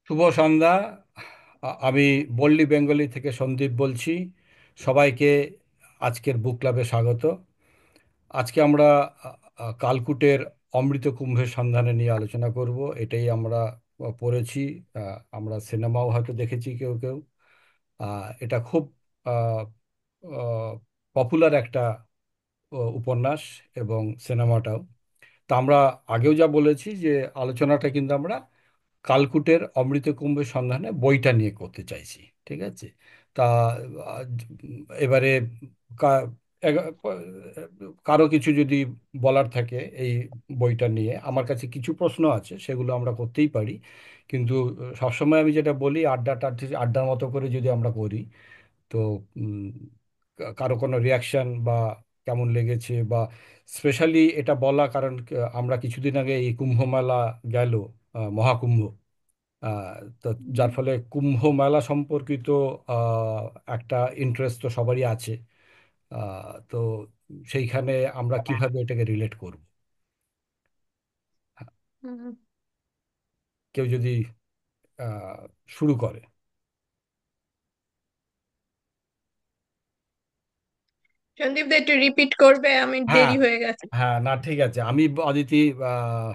শুভ সন্ধ্যা। আমি বল্লি বেঙ্গলি থেকে সন্দীপ বলছি। সবাইকে আজকের বুক ক্লাবে স্বাগত। আজকে আমরা কালকুটের অমৃত কুম্ভের সন্ধানে নিয়ে আলোচনা করব। এটাই আমরা পড়েছি। আমরা সিনেমাও হয়তো দেখেছি কেউ কেউ। এটা খুব পপুলার একটা উপন্যাস এবং সিনেমাটাও। তা আমরা আগেও যা বলেছি যে আলোচনাটা কিন্তু আমরা কালকুটের অমৃতকুম্ভের সন্ধানে বইটা নিয়ে করতে চাইছি। ঠিক আছে। তা এবারে কা- এগা- কারো কিছু যদি বলার থাকে এই বইটা নিয়ে, আমার কাছে কিছু প্রশ্ন আছে, সেগুলো আমরা করতেই পারি। কিন্তু সবসময় আমি যেটা বলি, আড্ডার মতো করে যদি আমরা করি, তো কারো কোনো রিয়াকশন বা কেমন লেগেছে, বা স্পেশালি এটা বলা কারণ আমরা কিছুদিন আগে এই কুম্ভ মেলা গেল, মহাকুম্ভ। আহ, তো যার ফলে কুম্ভ মেলা সম্পর্কিত আহ, একটা ইন্টারেস্ট তো সবারই আছে। তো সেইখানে আমরা কিভাবে এটাকে রিলেট করব, হুম। কেউ যদি আহ, শুরু করে। সন্দীপ দা একটু রিপিট করবে, আমি হ্যাঁ, দেরি হয়ে গেছে। হ্যাঁ, না ঠিক আছে। আমি অদিতি, আহ,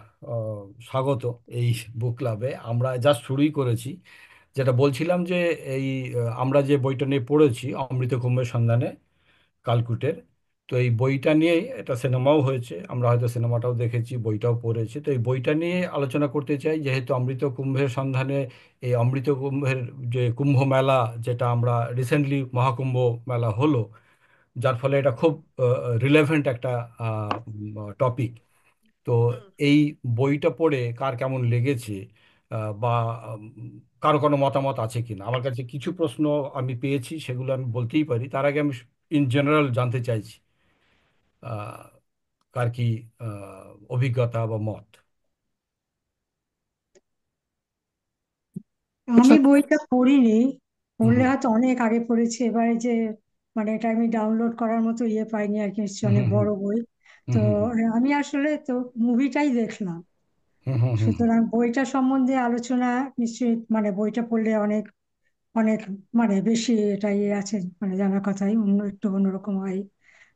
স্বাগত এই বুক ক্লাবে। আমরা জাস্ট শুরুই করেছি। যেটা বলছিলাম যে এই আমরা যে বইটা নিয়ে পড়েছি, অমৃত কুম্ভের সন্ধানে, কালকুটের। তো এই বইটা নিয়ে এটা সিনেমাও হয়েছে, আমরা হয়তো সিনেমাটাও দেখেছি, বইটাও পড়েছি। তো এই বইটা নিয়ে আলোচনা করতে চাই, যেহেতু অমৃত কুম্ভের সন্ধানে, এই অমৃত কুম্ভের যে কুম্ভ মেলা, যেটা আমরা রিসেন্টলি মহাকুম্ভ মেলা হলো, যার ফলে এটা খুব রিলেভেন্ট একটা টপিক। তো হুম। এই বইটা পড়ে কার কেমন লেগেছে, বা উম, কারো কোনো মতামত আছে কিনা। আমার কাছে কিছু প্রশ্ন আমি পেয়েছি, সেগুলো আমি বলতেই পারি। তার আগে আমি ইন জেনারেল জানতে চাইছি আহ, কার কি অভিজ্ঞতা বা মত। আমি বইটা পড়িনি। হুম, পড়লে হুম, হয়তো অনেক আগে পড়েছি, এবারে যে মানে এটা আমি ডাউনলোড করার মতো ইয়ে পাইনি আর কি, নিশ্চয়ই হুম, অনেক হুম, বড় বই। হুম, তো হুম, হুম, আমি আসলে তো মুভিটাই দেখলাম। হুম, হুম, হুম, হুম, সুতরাং বইটা সম্বন্ধে আলোচনা নিশ্চয়ই, মানে বইটা পড়লে অনেক অনেক মানে বেশি এটা ইয়ে আছে, মানে জানার কথাই অন্য একটু অন্যরকম হয়।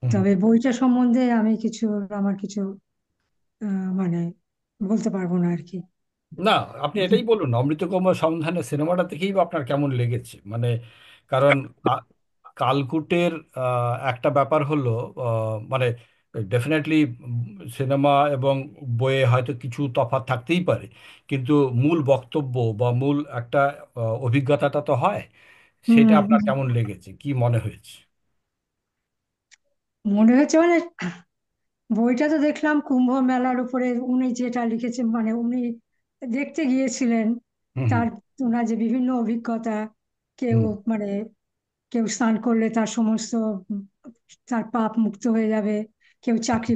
হুম, হুম। তবে বইটা সম্বন্ধে আমি কিছু, আমার কিছু মানে বলতে পারবো না আর কি। না, আপনি এটাই বলুন, অমৃতকুমার সন্ধানে সিনেমাটা দেখেই বা আপনার কেমন লেগেছে। মানে কারণ কালকুটের একটা ব্যাপার হলো, মানে ডেফিনেটলি সিনেমা এবং বইয়ে হয়তো কিছু তফাৎ থাকতেই পারে, কিন্তু মূল বক্তব্য বা মূল একটা অভিজ্ঞতাটা তো হয়। সেটা হুম। আপনার কেমন লেগেছে, কি মনে হয়েছে? মনে হচ্ছে মানে বইটা তো দেখলাম কুম্ভ মেলার উপরে, উনি যেটা লিখেছেন মানে উনি দেখতে গিয়েছিলেন। হুম, হুম, তার ওনার যে বিভিন্ন অভিজ্ঞতা, কেউ হুম, মানে কেউ স্নান করলে তার সমস্ত উম, তার পাপ মুক্ত হয়ে যাবে। কেউ চাকরি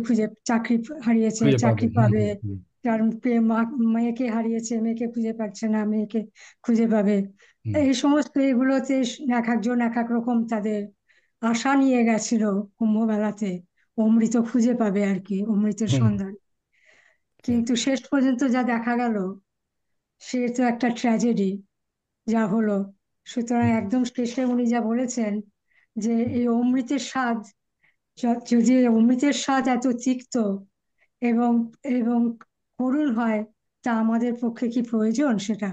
হারিয়েছে, খুঁজে পাবে। চাকরি হুম, পাবে। হুম, হুম, কারণ মেয়েকে হারিয়েছে, মেয়েকে খুঁজে পাচ্ছে না, মেয়েকে খুঁজে পাবে। হুম, এই সমস্ত এগুলোতে এক একজন এক এক রকম তাদের আশা নিয়ে গেছিল কুম্ভ মেলাতে, অমৃত খুঁজে পাবে আর কি, অমৃতের হুম, সন্ধান। কিন্তু শেষ পর্যন্ত যা দেখা গেল, সে তো একটা ট্র্যাজেডি যা হলো। সুতরাং হুম, একদম শেষে উনি যা বলেছেন যে হুম, এই অমৃতের স্বাদ, যদি অমৃতের স্বাদ এত তিক্ত এবং এবং করুণ হয়, তা আমাদের পক্ষে কি প্রয়োজন সেটা?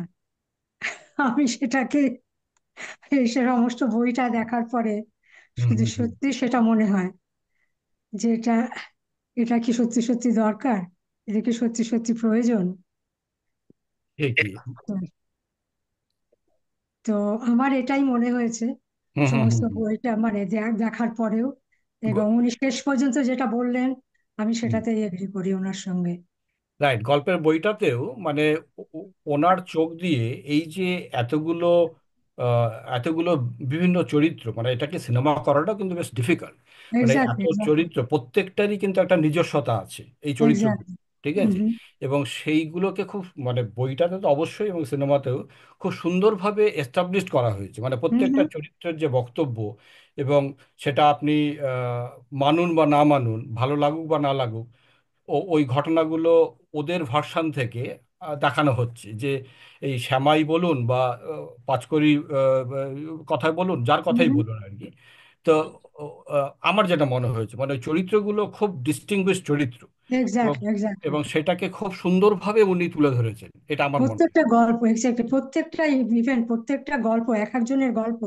আমি সেটাকে, এই সে সমস্ত বইটা দেখার পরে হুম, শুধু হুম, হুম। সত্যি সেটা মনে হয় যে এটা এটা কি সত্যি সত্যি দরকার, এটা কি সত্যি সত্যি প্রয়োজন? ঠিকই। তো তো আমার এটাই মনে হয়েছে হুম, হুম, সমস্ত হুম, হুম। বইটা মানে দেখার পরেও। এবং উনি শেষ পর্যন্ত যেটা বললেন, আমি হুম। সেটাতেই এগ্রি করি ওনার সঙ্গে। রাইট, গল্পের বইটাতেও মানে ওনার চোখ দিয়ে এই যে এতগুলো আহ, এতগুলো বিভিন্ন চরিত্র, মানে এটাকে সিনেমা করাটা কিন্তু বেশ ডিফিকাল্ট। মানে এত এক্স্যাক্টলি, এক্স্যাক্টলি, চরিত্র, প্রত্যেকটারই কিন্তু একটা নিজস্বতা আছে এই চরিত্রগুলো। এক্স্যাক্টলি। ঠিক হুম আছে। হুম এবং সেইগুলোকে খুব, মানে বইটাতে তো অবশ্যই এবং সিনেমাতেও খুব সুন্দরভাবে এস্টাবলিশড করা হয়েছে, মানে হুম প্রত্যেকটা হুম চরিত্রের যে বক্তব্য। এবং সেটা আপনি আহ, মানুন বা না মানুন, ভালো লাগুক বা না লাগুক, ওই ঘটনাগুলো ওদের ভার্সান থেকে দেখানো হচ্ছে যে এই শ্যামাই বলুন বা পাঁচকড়ি কথাই বলুন, যার কথাই বলুন আর কি। তো আমার যেটা মনে হয়েছে মানে ওই চরিত্রগুলো খুব ডিস্টিংগুইশ চরিত্র, এবং এক্স্যাক্টলি, এক্স্যাক্টলি। এবং সেটাকে খুব সুন্দরভাবে উনি তুলে ধরেছেন, এটা আমার মনে হয়। প্রত্যেকটা গল্প, এক্স্যাক্টলি প্রত্যেকটা ইভেন্ট, প্রত্যেকটা গল্প এক একজনের গল্প,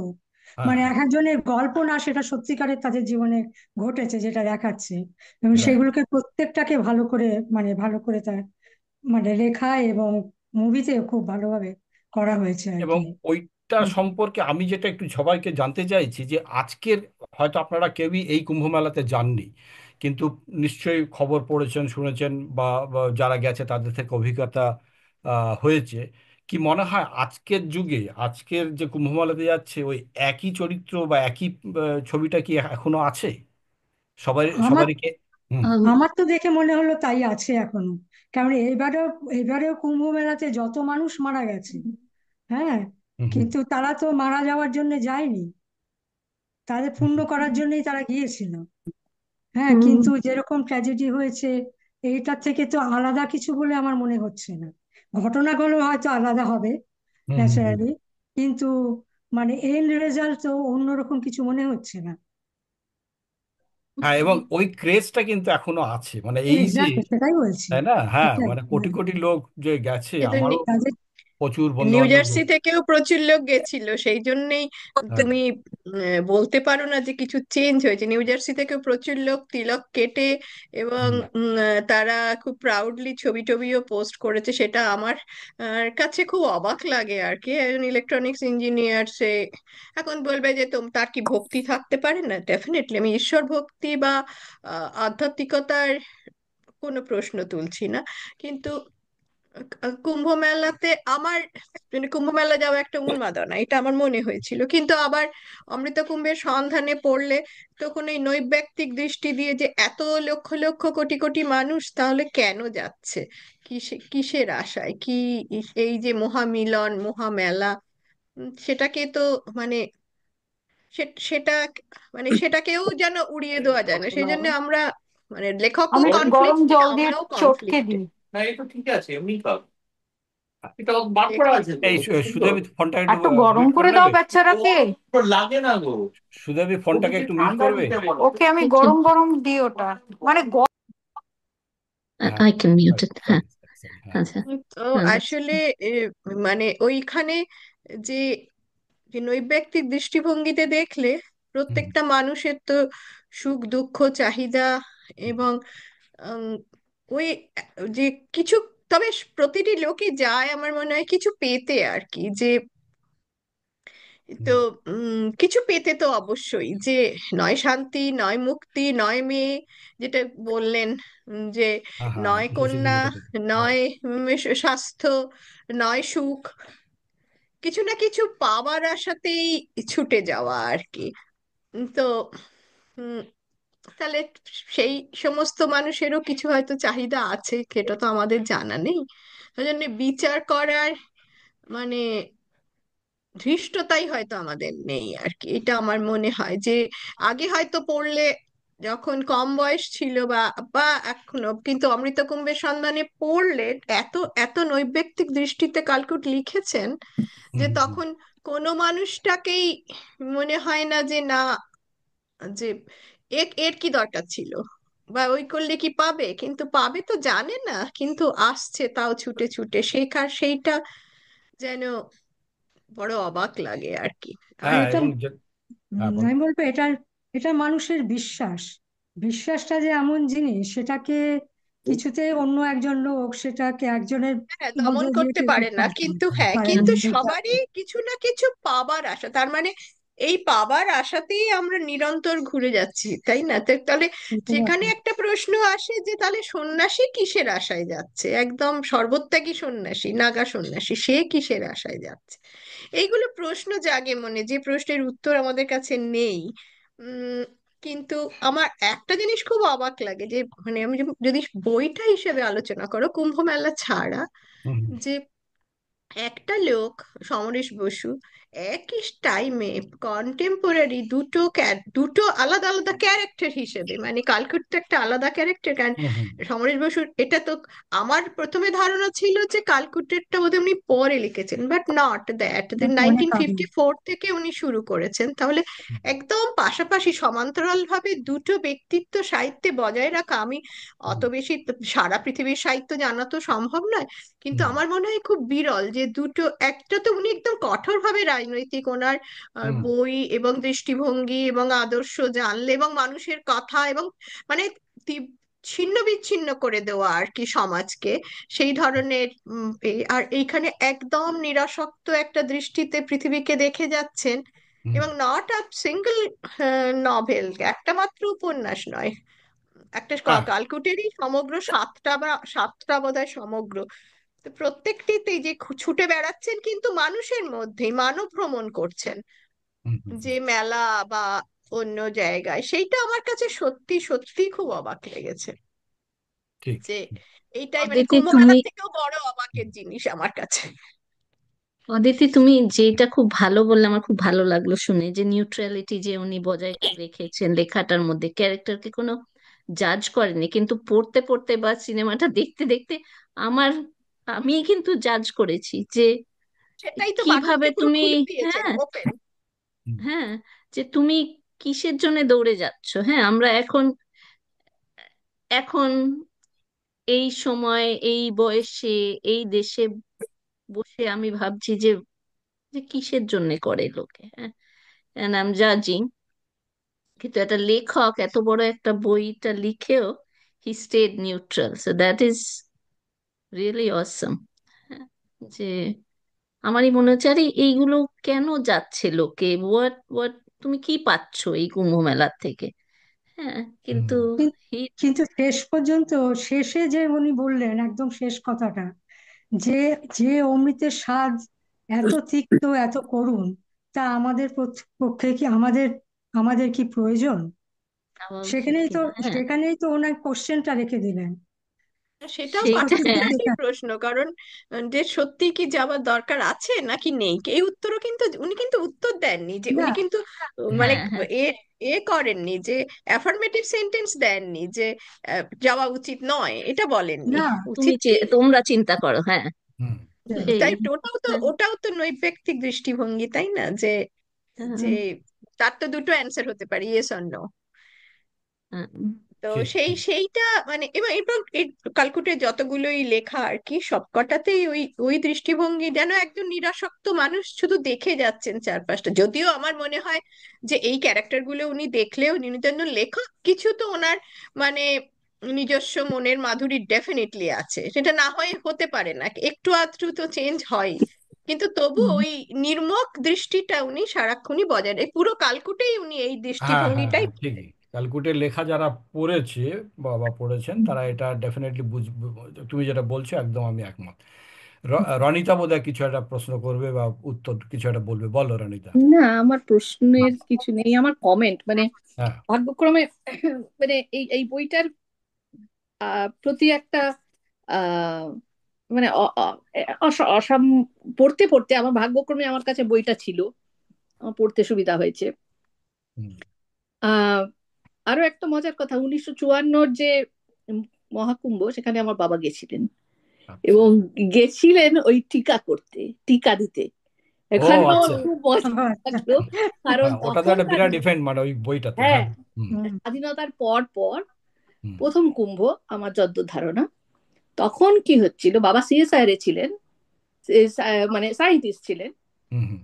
হ্যাঁ, মানে হ্যাঁ, এক একজনের গল্প না, সেটা সত্যিকারের তাদের জীবনে ঘটেছে যেটা দেখাচ্ছে, এবং রাইট। সেগুলোকে প্রত্যেকটাকে ভালো করে, মানে ভালো করে তার মানে লেখা এবং মুভিতে খুব ভালোভাবে করা হয়েছে আর এবং কি। ওইটা সম্পর্কে আমি যেটা একটু সবাইকে জানতে চাইছি যে আজকের, হয়তো আপনারা কেউই এই কুম্ভ মেলাতে যাননি, কিন্তু নিশ্চয়ই খবর পড়েছেন, শুনেছেন, বা যারা গেছে তাদের থেকে অভিজ্ঞতা হয়েছে। কি মনে হয় আজকের যুগে, আজকের যে কুম্ভ মেলাতে যাচ্ছে, ওই একই চরিত্র বা একই ছবিটা কি এখনো আছে সবাই আমার সবারই কে? হুম, আমার তো দেখে মনে হলো তাই আছে এখনো। কারণ এবারেও কুম্ভ মেলাতে যত মানুষ মারা গেছে, হ্যাঁ, হুম, হুম, কিন্তু তারা তো মারা যাওয়ার জন্য যায়নি, তাদের পুণ্য করার জন্যই তারা গিয়েছিল। হ্যাঁ, কিন্তু যেরকম ট্র্যাজেডি হয়েছে, এইটার থেকে তো আলাদা কিছু বলে আমার মনে হচ্ছে না। ঘটনাগুলো হয়তো আলাদা হবে হুম, হুম, হুম। ন্যাচারালি, কিন্তু মানে এন্ড রেজাল্ট তো অন্যরকম কিছু মনে হচ্ছে না। হ্যাঁ, এবং ওই ক্রেজটা কিন্তু এখনো আছে, মানে এই যে, এক্স্যাক্টলি, সেটাই বলছি। তাই না? হ্যাঁ, সেটাই, মানে কোটি হ্যাঁ। কোটি লোক যে গেছে, কিন্তু আমারও কাজে প্রচুর বন্ধু নিউ বান্ধব। জার্সি থেকেও প্রচুর লোক গেছিল, সেই জন্যেই হ্যাঁ, তুমি বলতে পারো না যে কিছু চেঞ্জ হয়েছে। নিউ জার্সি থেকেও প্রচুর লোক তিলক কেটে এবং হুম, তারা খুব প্রাউডলি ছবি টবিও পোস্ট করেছে। সেটা আমার কাছে খুব অবাক লাগে আর কি। একজন ইলেকট্রনিক্স ইঞ্জিনিয়ার, সে এখন বলবে যে তার কি ভক্তি থাকতে পারে না? ডেফিনেটলি আমি ঈশ্বর ভক্তি বা আধ্যাত্মিকতার কোনো প্রশ্ন তুলছি না, কিন্তু কুম্ভ মেলাতে আমার, মানে কুম্ভ মেলা যাওয়া একটা উন্মাদনা, এটা আমার মনে হয়েছিল। কিন্তু আবার অমৃত কুম্ভের সন্ধানে পড়লে তখন এই নৈর্ব্যক্তিক দৃষ্টি দিয়ে যে এত লক্ষ লক্ষ কোটি কোটি মানুষ তাহলে কেন যাচ্ছে, কিসের আশায়, কি এই যে মহামিলন মহামেলা, সেটাকে তো মানে সেটা মানে সেটাকেও যেন উড়িয়ে দেওয়া যায় না। সেই জন্য আমরা, মানে লেখকও আমি একটু গরম কনফ্লিক্টে, জল দিয়ে আমরাও চটকে কনফ্লিক্টে। দিই। না, এটা ঠিক আছে, এমনি খাও। এটা বার করা আছে তো, এই বুঝছো তো? সুদেবী, ফোনটা আর একটু একটু গরম মিউট করে করে দাও নেবে। বাচ্চারাকে। ওর লাগে না গো, সুদেবী, ফোনটাকে ওকে একটু মিউট ঠান্ডা করবে। দিতে বলো। ওকে আমি গরম গরম দিই ওটা, মানে হ্যাঁ, I can mute it. sorry, হ্যাঁ, sorry, sorry, হ্যাঁ। আচ্ছা। তো that's আসলে এ, মানে ওইখানে যে যে নৈর্ব্যক্তিক দৃষ্টিভঙ্গিতে দেখলে হুম, প্রত্যেকটা মানুষের তো সুখ দুঃখ চাহিদা, হুম, এবং উম, ওই যে কিছু, তবে প্রতিটি লোকই যায় আমার মনে হয় কিছু পেতে আর কি, যে তো হুম। কিছু পেতে তো অবশ্যই, যে নয় শান্তি নয় মুক্তি নয় মেয়ে, যেটা বললেন, যে হ্যাঁ, হ্যাঁ, নয় দেশে কন্যা, যেতে। হ্যাঁ, নয় স্বাস্থ্য, নয় সুখ, কিছু না কিছু পাওয়ার আশাতেই ছুটে যাওয়া আর কি। তো উম, তাহলে সেই সমস্ত মানুষেরও কিছু হয়তো চাহিদা আছে, সেটা তো আমাদের জানা নেই। ওই জন্য বিচার করার মানে ধৃষ্টতাই হয়তো আমাদের নেই আর কি। এটা আমার মনে হয় যে আগে হয়তো পড়লে, যখন কম বয়স ছিল বা বা এখনো, কিন্তু অমৃতকুম্ভের সন্ধানে পড়লে এত এত নৈর্ব্যক্তিক দৃষ্টিতে কালকুট লিখেছেন হুম, যে হুম, হুম। তখন কোনো মানুষটাকেই মনে হয় না যে না, যে এর কি দরকার ছিল, বা ওই করলে কি পাবে, কিন্তু পাবে তো জানে না, কিন্তু আসছে তাও ছুটে ছুটে শেখার, সেইটা যেন বড় অবাক লাগে আর কি। আর আর হ্যাঁ, এটা এবং হ্যাঁ, বল। আমি বলবো এটা, এটা মানুষের বিশ্বাস। বিশ্বাসটা যে এমন জিনিস, সেটাকে কিছুতেই অন্য একজন লোক সেটাকে একজনের হ্যাঁ, দমন মধ্যে দিয়ে করতে কেউ পারে করতে না, পারবে না। কিন্তু হ্যাঁ, পারে না, কিন্তু exactly। সবারই কিছু না কিছু পাবার আশা, তার মানে এই পাবার আশাতেই আমরা নিরন্তর ঘুরে যাচ্ছি, তাই না? তাহলে সত্যি যেখানে কথা। একটা প্রশ্ন আসে যে তাহলে সন্ন্যাসী কিসের আশায় যাচ্ছে, একদম সর্বত্যাগী সন্ন্যাসী, নাগা সন্ন্যাসী, সে কিসের আশায় যাচ্ছে? এইগুলো প্রশ্ন জাগে মনে, যে প্রশ্নের উত্তর আমাদের কাছে নেই। উম কিন্তু আমার একটা জিনিস খুব অবাক লাগে, যে মানে আমি যদি বইটা হিসেবে আলোচনা করো কুম্ভ মেলা ছাড়া, হুম, যে একটা লোক, সমরেশ বসু, একই টাইমে কন্টেম্পোরারি দুটো আলাদা আলাদা ক্যারেক্টার হিসেবে, মানে কালকুট তো একটা আলাদা ক্যারেক্টার, কারণ হুম হুম সমরেশ বসুর এটা তো, আমার প্রথমে ধারণা ছিল যে কালকুটেরটা বোধহয় উনি পরে লিখেছেন, বাট নট দ্যাট, অনেক নাইনটিন আগে। ফিফটি ফোর থেকে উনি শুরু করেছেন। তাহলে হুম একদম পাশাপাশি সমান্তরাল ভাবে দুটো ব্যক্তিত্ব সাহিত্যে বজায় রাখা, আমি অত হুম বেশি সারা পৃথিবীর সাহিত্য জানা তো সম্ভব নয়, কিন্তু হুম আমার মনে হয় খুব বিরল যে দুটো, একটা তো উনি একদম কঠোরভাবে রাজনৈতিক, ওনার হুম বই এবং দৃষ্টিভঙ্গি এবং আদর্শ জানলে এবং মানুষের কথা এবং মানে ছিন্ন বিচ্ছিন্ন করে দেওয়া আর কি সমাজকে, সেই ধরনের আর এইখানে একদম নিরাসক্ত একটা দৃষ্টিতে পৃথিবীকে দেখে যাচ্ছেন, হুম এবং নট আ সিঙ্গল নভেল, একটা মাত্র উপন্যাস নয়, একটা হ্যাঁ কালকুটেরই সমগ্র সাতটা বোধহয় সমগ্র, তো প্রত্যেকটিতেই যে ছুটে বেড়াচ্ছেন কিন্তু মানুষের মধ্যেই মানব ভ্রমণ করছেন, হুম হুম যে হুম, মেলা বা অন্য জায়গায়, সেইটা আমার কাছে সত্যি সত্যি খুব অবাক লেগেছে, ঠিক। যে এইটাই মানে অদিতি কুম্ভ তুমি মেলার থেকেও বড় অবাকের জিনিস আমার কাছে। অদিতি তুমি যেটা খুব ভালো বললে, আমার খুব ভালো লাগলো শুনে, যে নিউট্রালিটি যে উনি বজায় রেখেছেন লেখাটার মধ্যে, ক্যারেক্টারকে কোনো জাজ করেনি, কিন্তু পড়তে পড়তে বা সিনেমাটা দেখতে দেখতে আমার আমি কিন্তু জাজ করেছি যে সেটাই তো, কিভাবে বাকিটা পুরো তুমি, খুলে দিয়েছেন হ্যাঁ, ওপেন। হুম হ্যাঁ, যে তুমি কিসের জন্য দৌড়ে যাচ্ছ। হ্যাঁ, আমরা এখন এখন এই সময় এই বয়সে এই দেশে বসে আমি ভাবছি যে যে কিসের জন্য করে লোকে, হ্যাঁ, and I'm judging, কিন্তু একটা লেখক এত বড় একটা বইটা লিখেও he stayed neutral, so that is really awesome. হ্যাঁ, যে আমারই মনে হচ্ছে আরে এইগুলো কেন যাচ্ছে লোকে, হোয়াট তুমি কি পাচ্ছ এই কুম্ভ মেলার থেকে। হ্যাঁ, হুম কিন্তু কিন- হি কিন্তু শেষ পর্যন্ত, শেষে যে উনি বললেন একদম শেষ কথাটা, যে যে অমৃতের স্বাদ এত তিক্ত এত করুণ, তা আমাদের পক্ষে কি, আমাদের আমাদের কি প্রয়োজন? যাওয়া উচিত সেখানেই তো কিনা, হ্যাঁ, সেখানেই তো ওনার কোশ্চেনটা রেখে দিলেন। সেটাও সেইটা, পাঠকদের হ্যাঁ, পাঠকদেরই লেখা। প্রশ্ন, কারণ যে সত্যি কি যাওয়ার দরকার আছে নাকি নেই, এই উত্তরও কিন্তু উনি কিন্তু উত্তর দেননি, যে না, উনি কিন্তু মানে হ্যাঁ, হ্যাঁ, এ এ করেননি যে অ্যাফার্মেটিভ সেন্টেন্স দেননি যে যাওয়া উচিত নয়, এটা বলেননি, না, উচিত কি। তোমরা চিন্তা করো, হ্যাঁ, হুম সেই, তাই ওটাও তো, হ্যাঁ, ওটাও তো নৈর্ব্যক্তিক দৃষ্টিভঙ্গি, তাই না, যে যে হ্যাঁ, তার তো দুটো অ্যান্সার হতে পারে, ইয়েস অর নো। হ্যাঁ, তো ঠিক ঠিক। সেইটা মানে, এবং এবং এই কালকুটে যতগুলোই লেখা আর কি, সবকটাতেই ওই ওই দৃষ্টিভঙ্গি, যেন একজন নিরাসক্ত মানুষ শুধু দেখে যাচ্ছেন চারপাশটা, যদিও আমার মনে হয় যে এই ক্যারেক্টার গুলো উনি দেখলেও, উনি যেন লেখক, কিছু তো ওনার মানে নিজস্ব মনের মাধুরী ডেফিনেটলি আছে, সেটা না হয়ে হতে পারে না, একটু আধটু তো চেঞ্জ হয়, কিন্তু তবু হুম, ওই নির্মক দৃষ্টিটা উনি সারাক্ষণই বজায় রাখেন, পুরো কালকুটেই উনি এই হ্যাঁ হ্যাঁ দৃষ্টিভঙ্গিটাই। হ্যাঁ ঠিকই। ক্যালকুটের লেখা যারা পড়েছে বা পড়েছেন তারা এটা ডেফিনেটলি বুঝবে। তুমি যেটা বলছো একদম আমি একমত। রনিতা বোধহয় কিছু একটা প্রশ্ন করবে বা উত্তর কিছু একটা বলবে, বলো রনিতা। না, আমার প্রশ্নের কিছু নেই, আমার কমেন্ট মানে হ্যাঁ ভাগ্যক্রমে মানে এই এই বইটার প্রতি একটা আহ মানে পড়তে পড়তে আমার ভাগ্যক্রমে আমার কাছে বইটা ছিল, আমার পড়তে সুবিধা হয়েছে। হুম, আহ আরো একটা মজার কথা, 1954 যে উম, মহাকুম্ভ, সেখানে আমার বাবা গেছিলেন আচ্ছা। এবং গেছিলেন ওই টিকা করতে, টিকা দিতে। ও এখানে আমার আচ্ছা। খুব মজা আচ্ছা। লাগলো, কারণ হ্যাঁ ওটা তো একটা তখনকার বিরাট দিনে, ইভেন্ট মানে ওই বইটাতে, হ্যাঁ, হ্যাঁ। হুম হুম, স্বাধীনতার পর পর হুম প্রথম কুম্ভ আমার যতদূর ধারণা। তখন কি হচ্ছিল, বাবা সিএসআইআর এ ছিলেন, মানে সায়েন্টিস্ট ছিলেন। হুম হুম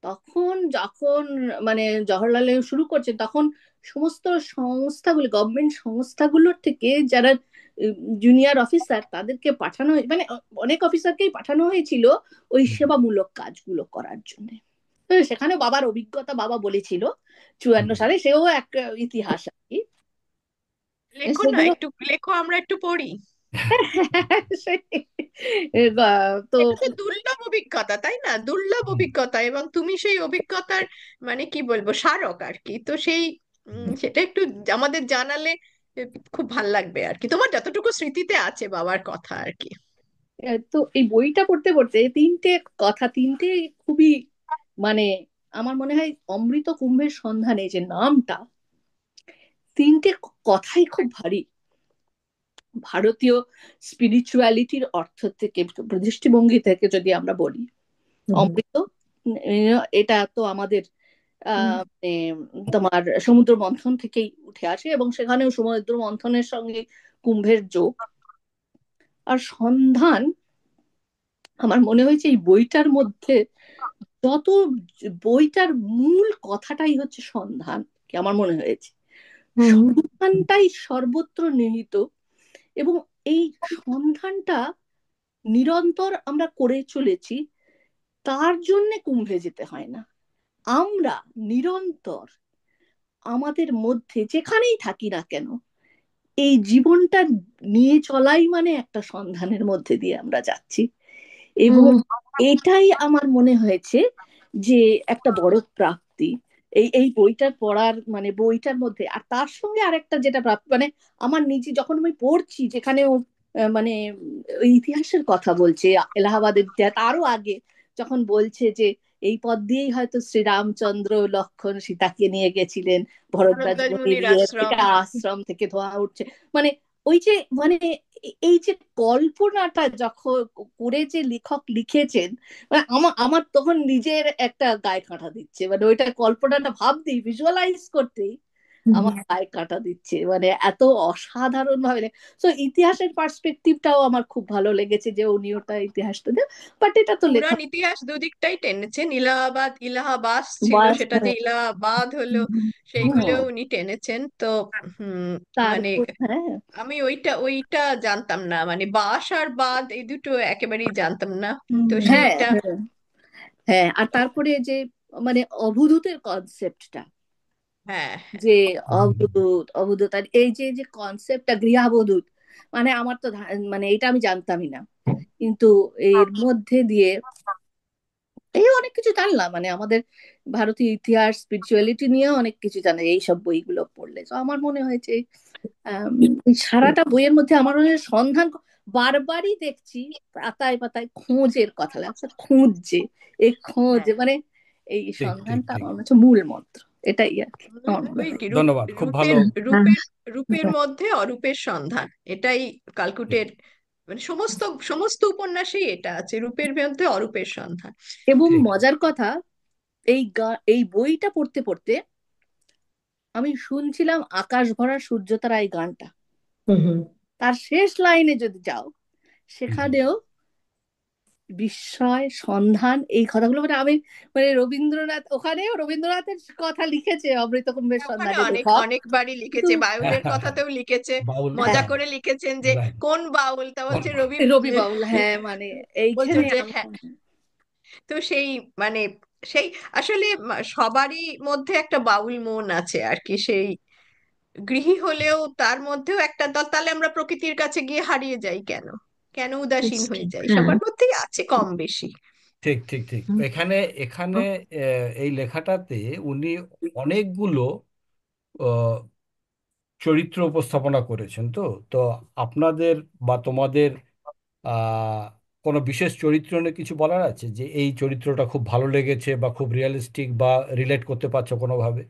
তখন যখন মানে জওহরলাল নেহরু শুরু করছেন, তখন সমস্ত সংস্থাগুলো, গভর্নমেন্ট সংস্থাগুলোর থেকে যারা জুনিয়র অফিসার, তাদেরকে পাঠানো মানে অনেক অফিসারকেই পাঠানো হয়েছিল ওই হুম সেবামূলক কাজগুলো করার জন্য। তো সেখানে বাবার অভিজ্ঞতা, বাবা বলেছিল 54 হুম সালে, সেও এক ইতিহাস আর কি। লেখো না, সেগুলো একটু লেখো, আমরা একটু পড়ি। সেই- হুম তো এটা তো দুর্লভ অভিজ্ঞতা, তাই না, দুর্লভ হুম অভিজ্ঞতা, এবং তুমি সেই অভিজ্ঞতার মানে কি বলবো স্মারক আর কি, তো সেই সেটা একটু আমাদের জানালে খুব ভাল লাগবে আর কি, তোমার যতটুকু স্মৃতিতে আছে বাবার কথা আর কি। তো এই বইটা পড়তে পড়তে তিনটে কথা, তিনটে খুবই মানে আমার মনে হয় অমৃত কুম্ভের সন্ধানে যে নামটা, তিনটে কথাই খুব ভারী। ভারতীয় স্পিরিচুয়ালিটির অর্থ থেকে, দৃষ্টিভঙ্গি থেকে যদি আমরা বলি, অমৃত, এটা তো আমাদের মানে তোমার সমুদ্র মন্থন থেকেই উঠে আসে, এবং সেখানেও সমুদ্র মন্থনের সঙ্গে কুম্ভের যোগ। আর সন্ধান, আমার মনে হয়েছে এই বইটার মধ্যে যত, বইটার মূল কথাটাই হচ্ছে সন্ধান, কি আমার মনে হয়েছে সন্ধানটাই সর্বত্র নিহিত। এবং এই সন্ধানটা নিরন্তর আমরা করে চলেছি, তার জন্য কুম্ভে যেতে হয় না। আমরা নিরন্তর আমাদের মধ্যে যেখানেই থাকি না কেন, এই জীবনটা নিয়ে চলাই মানে একটা সন্ধানের মধ্যে দিয়ে আমরা যাচ্ছি। এবং এটাই আমার মনে হয়েছে যে একটা বড় প্রাপ্তি এই এই বইটার পড়ার, মানে বইটার মধ্যে। আর তার সঙ্গে আরেকটা যেটা প্রাপ্তি, মানে আমার নিজে যখন আমি পড়ছি, যেখানে ও মানে ওই ইতিহাসের কথা বলছে, এলাহাবাদের ইতিহাস, তারও আগে যখন বলছে যে এই পথ দিয়েই হয়তো শ্রীরামচন্দ্র লক্ষ্মণ সীতাকে নিয়ে গেছিলেন, ভরদ্বাজ ভরদ্বাজ মুনির মুনির ইয়ে আশ্রম। থেকে আশ্রম থেকে ধোঁয়া উঠছে, মানে ওই যে, মানে এই যে কল্পনাটা যখন করে যে লেখক লিখেছেন, মানে আমার আমার তখন নিজের একটা গায়ে কাঁটা দিচ্ছে, মানে ওইটা কল্পনাটা ভাবতেই, ভিজুয়ালাইজ করতেই আমার গায়ে কাঁটা দিচ্ছে, মানে এত অসাধারণ ভাবে। তো ইতিহাসের পার্সপেক্টিভটাও আমার খুব ভালো লেগেছে, যে উনি ওটা ইতিহাসটা দেন, বাট এটা তো লেখা পুরাণ ইতিহাস দুদিকটাই টেনেছেন। ইলাহাবাদ, ইলাহাবাদ ছিল, বাস। সেটা যে ইলাহাবাদ হলো সেইগুলো হ্যাঁ, উনি টেনেছেন তো। হুম। মানে তারপর হ্যাঁ। আমি ওইটা ওইটা জানতাম না, মানে বাস আর বাদ এই দুটো একেবারেই জানতাম না। তো হ্যাঁ, সেইটা। হ্যাঁ, হ্যাঁ, আর তারপরে যে মানে অবধূতের কনসেপ্টটা, হ্যাঁ, যে অবধূত অবধূত, আর এই যে যে কনসেপ্টটা গৃহাবধূত, মানে আমার তো মানে এটা আমি জানতামই না, কিন্তু এর মধ্যে দিয়ে এই অনেক কিছু জানলাম, মানে আমাদের ভারতীয় ইতিহাস স্পিরিচুয়ালিটি নিয়ে অনেক কিছু জানা যায় এইসব বইগুলো পড়লে। তো আমার মনে হয়েছে আম, এই সারাটা বইয়ের মধ্যে আমার মনে হয় সন্ধান, বারবারই দেখছি পাতায় পাতায় খোঁজের কথা লাগছে, খুঁজছে, এই খোঁজ, হ্যাঁ, মানে এই ঠিক ঠিক সন্ধানটা ঠিক। আমার মনে হচ্ছে মূল মন্ত্র, এটাই আর কি আমার মনে ওই হয়। কি ধন্যবাদ, খুব ভালো। রূপের রূপের রূপের মধ্যে অরূপের সন্ধান, এটাই ঠিক কালকুটের, মানে সমস্ত সমস্ত উপন্যাসেই এটা আছে, রূপের মধ্যে অরূপের সন্ধান। এবং ঠিক। মজার কথা, এই বইটা পড়তে পড়তে আমি শুনছিলাম আকাশ ভরা সূর্যতারা এই গানটা, তার শেষ লাইনে যদি যাও, হুম। সেখানেও বিস্ময় সন্ধান এই কথাগুলো, মানে আমি, মানে রবীন্দ্রনাথ, ওখানেও রবীন্দ্রনাথের কথা লিখেছে অমৃতকুম্ভের ওখানে সন্ধানে অনেক লেখক, অনেকবারই কিন্তু লিখেছে, বাউলের কথাতেও লিখেছে। বাউল, মজা হ্যাঁ, হ্যাঁ, করে লিখেছেন যে রাইট। কোন বাউল, তা কোন বলছে বাউল? রবি। রবি বাউল, হ্যাঁ, মানে বলছে এইখানে যে হ্যাঁ। তো সেই মানে সেই আসলে সবারই মধ্যে একটা বাউল মন আছে আর কি, সেই গৃহী হলেও তার মধ্যেও একটা দল। তাহলে আমরা প্রকৃতির কাছে গিয়ে হারিয়ে যাই কেন, কেন উদাসীন হয়ে যাই? সবার মধ্যেই আছে কম বেশি। ঠিক ঠিক ঠিক। এখানে এখানে এই লেখাটাতে উনি অনেকগুলো আহ, চরিত্র উপস্থাপনা করেছেন। তো তো আপনাদের বা তোমাদের আহ, কোনো বিশেষ চরিত্র নিয়ে কিছু বলার আছে, যে এই চরিত্রটা খুব ভালো লেগেছে বা খুব রিয়েলিস্টিক বা রিলেট করতে পারছো কোনোভাবে?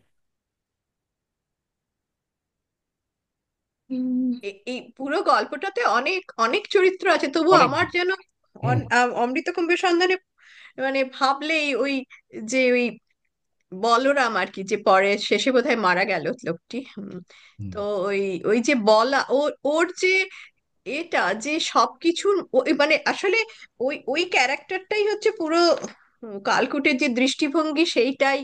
এই পুরো গল্পটাতে অনেক অনেক চরিত্র আছে, তবু অনেক। আমার যেন হুম অমৃতকুম্ভের সন্ধানে মানে ভাবলেই ওই যে ওই বলরাম আর কি, যে পরে শেষে বোধহয় মারা গেল লোকটি। হুম। তো ওই ওই যে বলা ওর যে এটা যে সবকিছুর মানে আসলে ওই ওই ক্যারেক্টারটাই হচ্ছে পুরো কালকুটের যে দৃষ্টিভঙ্গি, সেইটাই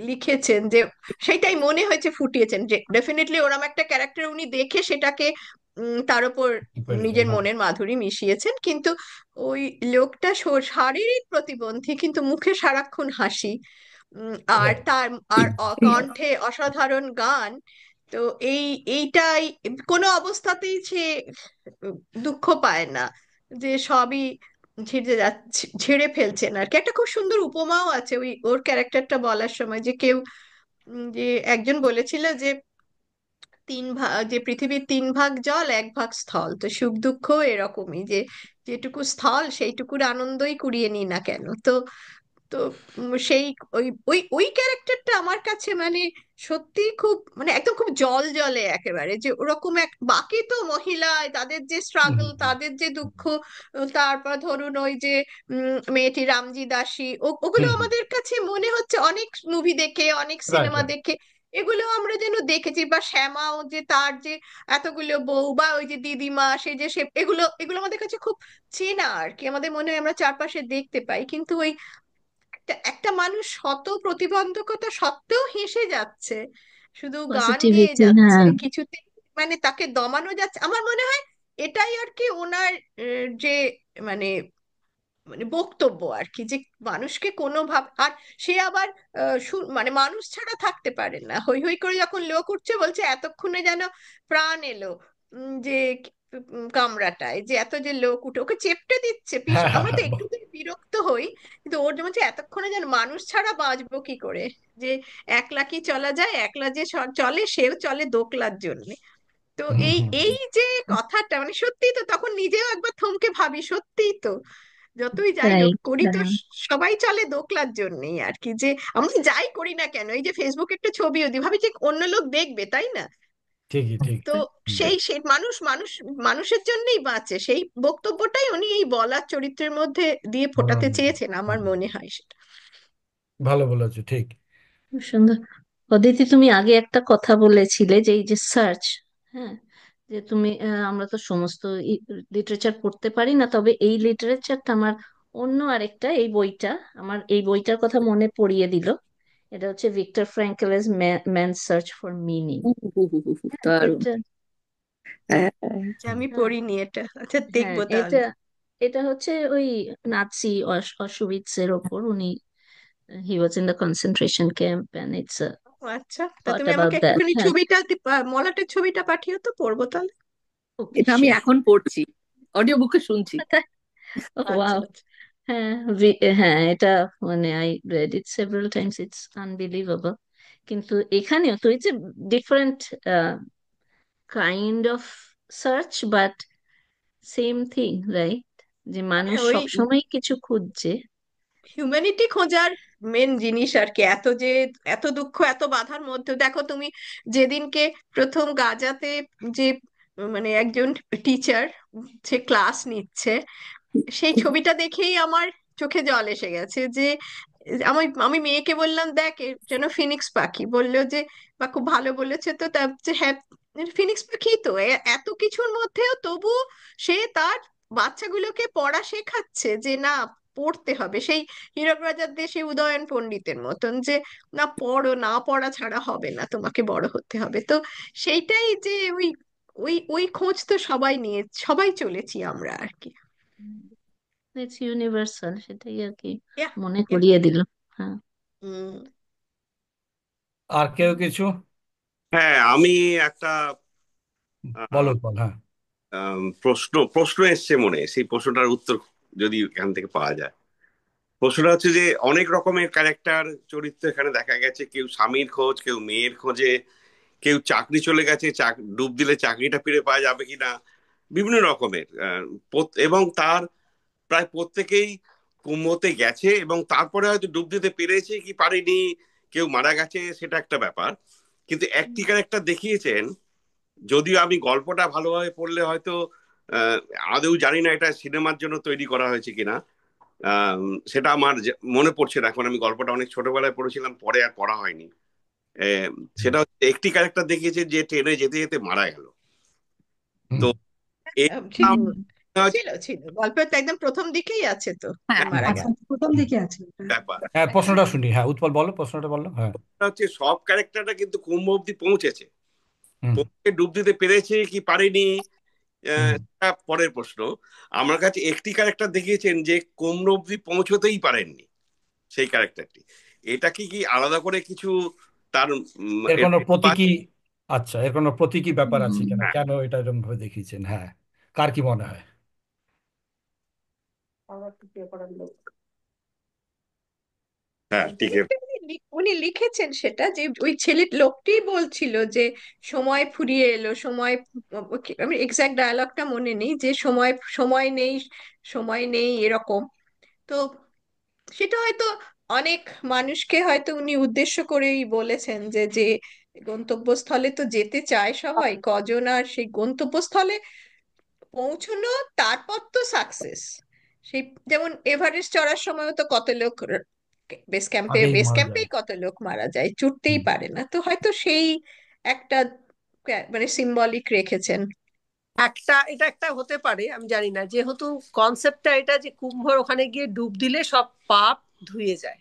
লিখেছেন, যে সেইটাই মনে হয়েছে ফুটিয়েছেন, যে ডেফিনেটলি ওরম একটা ক্যারেক্টার উনি দেখে সেটাকে তার উপর পেরেছেন, নিজের হ্যাঁ। মনের মাধুরী মিশিয়েছেন। কিন্তু ওই লোকটা শারীরিক প্রতিবন্ধী, কিন্তু মুখে সারাক্ষণ হাসি। আর রাইট। তার আর কণ্ঠে অসাধারণ গান। তো এই এইটাই, কোনো অবস্থাতেই সে দুঃখ পায় না, যে সবই ঝেড়ে যাচ্ছে, ঝেড়ে ফেলছেন আর কি। একটা খুব সুন্দর উপমাও আছে ওই ওর ক্যারেক্টারটা বলার সময়, যে কেউ যে একজন বলেছিল যে তিন ভাগ, যে পৃথিবীর তিন ভাগ জল, এক ভাগ স্থল, তো সুখ দুঃখ এরকমই, যে যেটুকু স্থল সেইটুকুর আনন্দই কুড়িয়ে নিই না কেন। তো তো সেই ওই ওই ওই ক্যারেক্টারটা আমার কাছে মানে সত্যি খুব মানে একদম খুব জল জলে একেবারে, যে ওরকম এক বাকি তো মহিলা তাদের যে স্ট্রাগল, তাদের যে দুঃখ, তারপর ধরুন ওই যে মেয়েটি রামজি দাসী, ওগুলো হুম, হুম, আমাদের কাছে মনে হচ্ছে অনেক মুভি দেখে, অনেক রাইট, সিনেমা রাইট। দেখে এগুলো আমরা যেন দেখেছি। বা শ্যামাও যে তার যে এতগুলো বউ, বা ওই যে দিদিমা, সে যে সে, এগুলো এগুলো আমাদের কাছে খুব চেনা আর কি, আমাদের মনে হয় আমরা চারপাশে দেখতে পাই। কিন্তু ওই একটা একটা মানুষ শত প্রতিবন্ধকতা সত্ত্বেও হেসে যাচ্ছে, শুধু গান গেয়ে পজিটিভিটি, যাচ্ছে, হ্যাঁ। কিছুতে মানে তাকে দমানো যাচ্ছে। আমার মনে হয় এটাই আর কি ওনার যে মানে মানে বক্তব্য আর কি, যে মানুষকে কোনো ভাব আর সে আবার মানে মানুষ ছাড়া থাকতে পারে না। হই হই করে যখন লোক উঠছে বলছে এতক্ষণে যেন প্রাণ এলো, যে কামরাটায় যে এত যে লোক উঠে ওকে চেপটে দিচ্ছে হ্যাঁ, হ্যাঁ, আমরা তো হ্যাঁ, একটু বিরক্ত হই, কিন্তু ওর যেমন হচ্ছে এতক্ষণে যেন মানুষ ছাড়া বাঁচবো কি করে, যে একলা কি চলা যায়, একলা যে চলে সেও চলে দোকলার জন্য। তো হুম, এই হুম, এই যে কথাটা মানে সত্যিই তো, তখন নিজেও একবার থমকে ভাবি সত্যিই তো, যতই যাই হোক রাইট। করি তো হ্যাঁ, সবাই চলে দোকলার জন্যই আর কি, যে আমরা যাই করি না কেন, এই যে ফেসবুকে একটা ছবিও দিই ভাবি যে অন্য লোক দেখবে, তাই না? ঠিকই ঠিক। তো হুম, সেই সেই মানুষ মানুষ মানুষের জন্যই বাঁচে, সেই বক্তব্যটাই উনি এই বলার চরিত্রের মধ্যে দিয়ে বলার ফোটাতে মধ্যে। চেয়েছেন আমার হুম, মনে হয় সেটা। ভালো বলেছো, ঠিক। খুব সুন্দর। অদিতি, তুমি আগে একটা কথা বলেছিলে যে এই যে সার্চ, হ্যাঁ, যে তুমি আমরা তো সমস্ত লিটারেচার পড়তে পারি না, তবে এই লিটারেচারটা আমার অন্য আরেকটা, এই বইটা আমার এই বইটার কথা মনে পড়িয়ে দিল। এটা হচ্ছে ভিক্টর ফ্র্যাঙ্কেলের ম্যান সার্চ ফর মিনিং। দারুণ। এটা, হ্যাঁ। যে আমি হ্যাঁ, পড়িনি এটা, আচ্ছা হ্যাঁ, দেখবো এটা তাহলে। এটা হচ্ছে ওই নাৎসি অশুভিৎসের ওপর। উনি he was in the concentration camp and it's a ও আচ্ছা, তা থট তুমি অ্যাবাউট আমাকে দ্যাট। একটুখানি হ্যাঁ, ছবিটা মলাটের ছবিটা পাঠিও তো, পড়বো তাহলে। ওকে, এটা আমি শিওর। এখন পড়ছি, অডিও বুকে শুনছি। আচ্ছা ওয়াও। আচ্ছা। হ্যাঁ, হ্যাঁ, এটা মানে I red it several Times, it's unbelievable. কিন্তু এখানেও তো it's different kind of search, but same thing, right? যে মানুষ হ্যাঁ, ওই সবসময় কিছু খুঁজছে। হিউম্যানিটি খোঁজার মেন জিনিস আর কি, এত যে এত দুঃখ এত বাধার মধ্যে দেখো তুমি, যেদিনকে প্রথম গাজাতে যে মানে একজন টিচার সে ক্লাস নিচ্ছে, সেই ছবিটা দেখেই আমার চোখে জল এসে গেছে। যে আমি আমি মেয়েকে বললাম দেখ এ যেন ফিনিক্স পাখি, বললো যে বা খুব ভালো বলেছে তো, তার যে হ্যাঁ ফিনিক্স পাখি তো এত কিছুর মধ্যেও তবু সে তার বাচ্চাগুলোকে পড়া শেখাচ্ছে, যে না পড়তে হবে, সেই হীরক রাজার দেশে উদয়ন পণ্ডিতের মতন, যে না পড়ো, না পড়া ছাড়া হবে না, তোমাকে বড় হতে হবে। তো সেইটাই যে ওই ওই ওই খোঁজ তো সবাই নিয়ে সবাই চলেছি আমরা আর কি। ইটস ইউনিভার্সাল, সেটাই আর কি Yeah, মনে yeah. করিয়ে দিল। হ্যাঁ। হুম। আর কেউ কিছু? হ্যাঁ, আমি একটা বলো, আহ, বল, হ্যাঁ। প্রশ্ন প্রশ্ন এসছে মনে, সেই প্রশ্নটার উত্তর যদি এখান থেকে পাওয়া যায়। প্রশ্নটা হচ্ছে যে অনেক রকমের ক্যারেক্টার চরিত্র এখানে দেখা গেছে, কেউ স্বামীর খোঁজ, কেউ মেয়ের খোঁজে, কেউ চাকরি চলে গেছে, ডুব দিলে চাকরিটা ফিরে পাওয়া যাবে কিনা, বিভিন্ন রকমের এবং তার প্রায় প্রত্যেকেই কুম্ভতে গেছে এবং তারপরে হয়তো ডুব দিতে পেরেছে কি পারেনি, কেউ মারা গেছে, সেটা একটা ব্যাপার। কিন্তু একটি ক্যারেক্টার দেখিয়েছেন, যদিও আমি গল্পটা ভালোভাবে পড়লে হয়তো আহ, আদৌ জানি না এটা সিনেমার জন্য তৈরি করা হয়েছে কিনা, আহ, সেটা আমার মনে পড়ছে না এখন। আমি গল্পটা অনেক ছোটবেলায় পড়েছিলাম, পরে আর পড়া হয়নি। আহ, সেটা হচ্ছে একটি ক্যারেক্টার দেখিয়েছে যে ট্রেনে যেতে যেতে মারা গেল। তো হুম, ছিল এটা হুম। ছিল ছিল গল্পের তো একদম প্রথম দিকেই আছে তো, যে হ্যাঁ, হুম, মারা হুম। আচ্ছা, গেল। প্রথম দিকে আছে ওটা। ব্যাপার। হ্যাঁ, প্রশ্নটা শুনি, হ্যাঁ, উৎপল বলো, প্রশ্নটা বললো, হ্যাঁ। এটা হচ্ছে সব ক্যারেক্টারটা কিন্তু কুম্ভ অব্দি পৌঁছেছে, হুম, পৌঁছে ডুব দিতে পেরেছে কি পারেনি, হুম, সেটা পরের প্রশ্ন। আমার কাছে একটি ক্যারেক্টার দেখিয়েছেন যে কুম্ভ অব্দি পৌঁছতেই পারেননি, সেই ক্যারেক্টারটি। এটা কি কি আলাদা করে কিছু তার এর এর কোনো প্রতীকী, আছে? আচ্ছা, এর কোনো প্রতীকী ব্যাপার আছে কিনা, হ্যাঁ, কেন এটা এরকম ভাবে দেখিয়েছেন? হ্যাঁ, কার কি মনে হয়? হ্যাঁ, ঠিক। অনেকটা উনি লিখেছেন সেটা, যে ওই ছেলে লোকটি বলছিল যে সময় ফুরিয়ে এলো, সময় আমি এক্সাক্ট ডায়ালগটা মনে নেই, যে সময় সময় নেই, সময় নেই এরকম। তো সেটা হয়তো অনেক মানুষকে হয়তো উনি উদ্দেশ্য করেই বলেছেন যে যে গন্তব্যস্থলে তো যেতে চায় সবাই, কজন আর সেই গন্তব্যস্থলে পৌঁছনো, তারপর তো সাকসেস। সেই যেমন এভারেস্ট চড়ার সময়ও তো কত লোক আগেই বেস মারা যায়। ক্যাম্পেই কত লোক মারা যায়, চড়তেই হুম। পারে না। তো হয়তো সেই একটা মানে সিম্বলিক রেখেছেন। এটা একটা হতে পারে, আমি জানি না, যেহেতু কনসেপ্টটা এটা যে কুম্ভর ওখানে গিয়ে ডুব দিলে সব পাপ ধুয়ে যায়।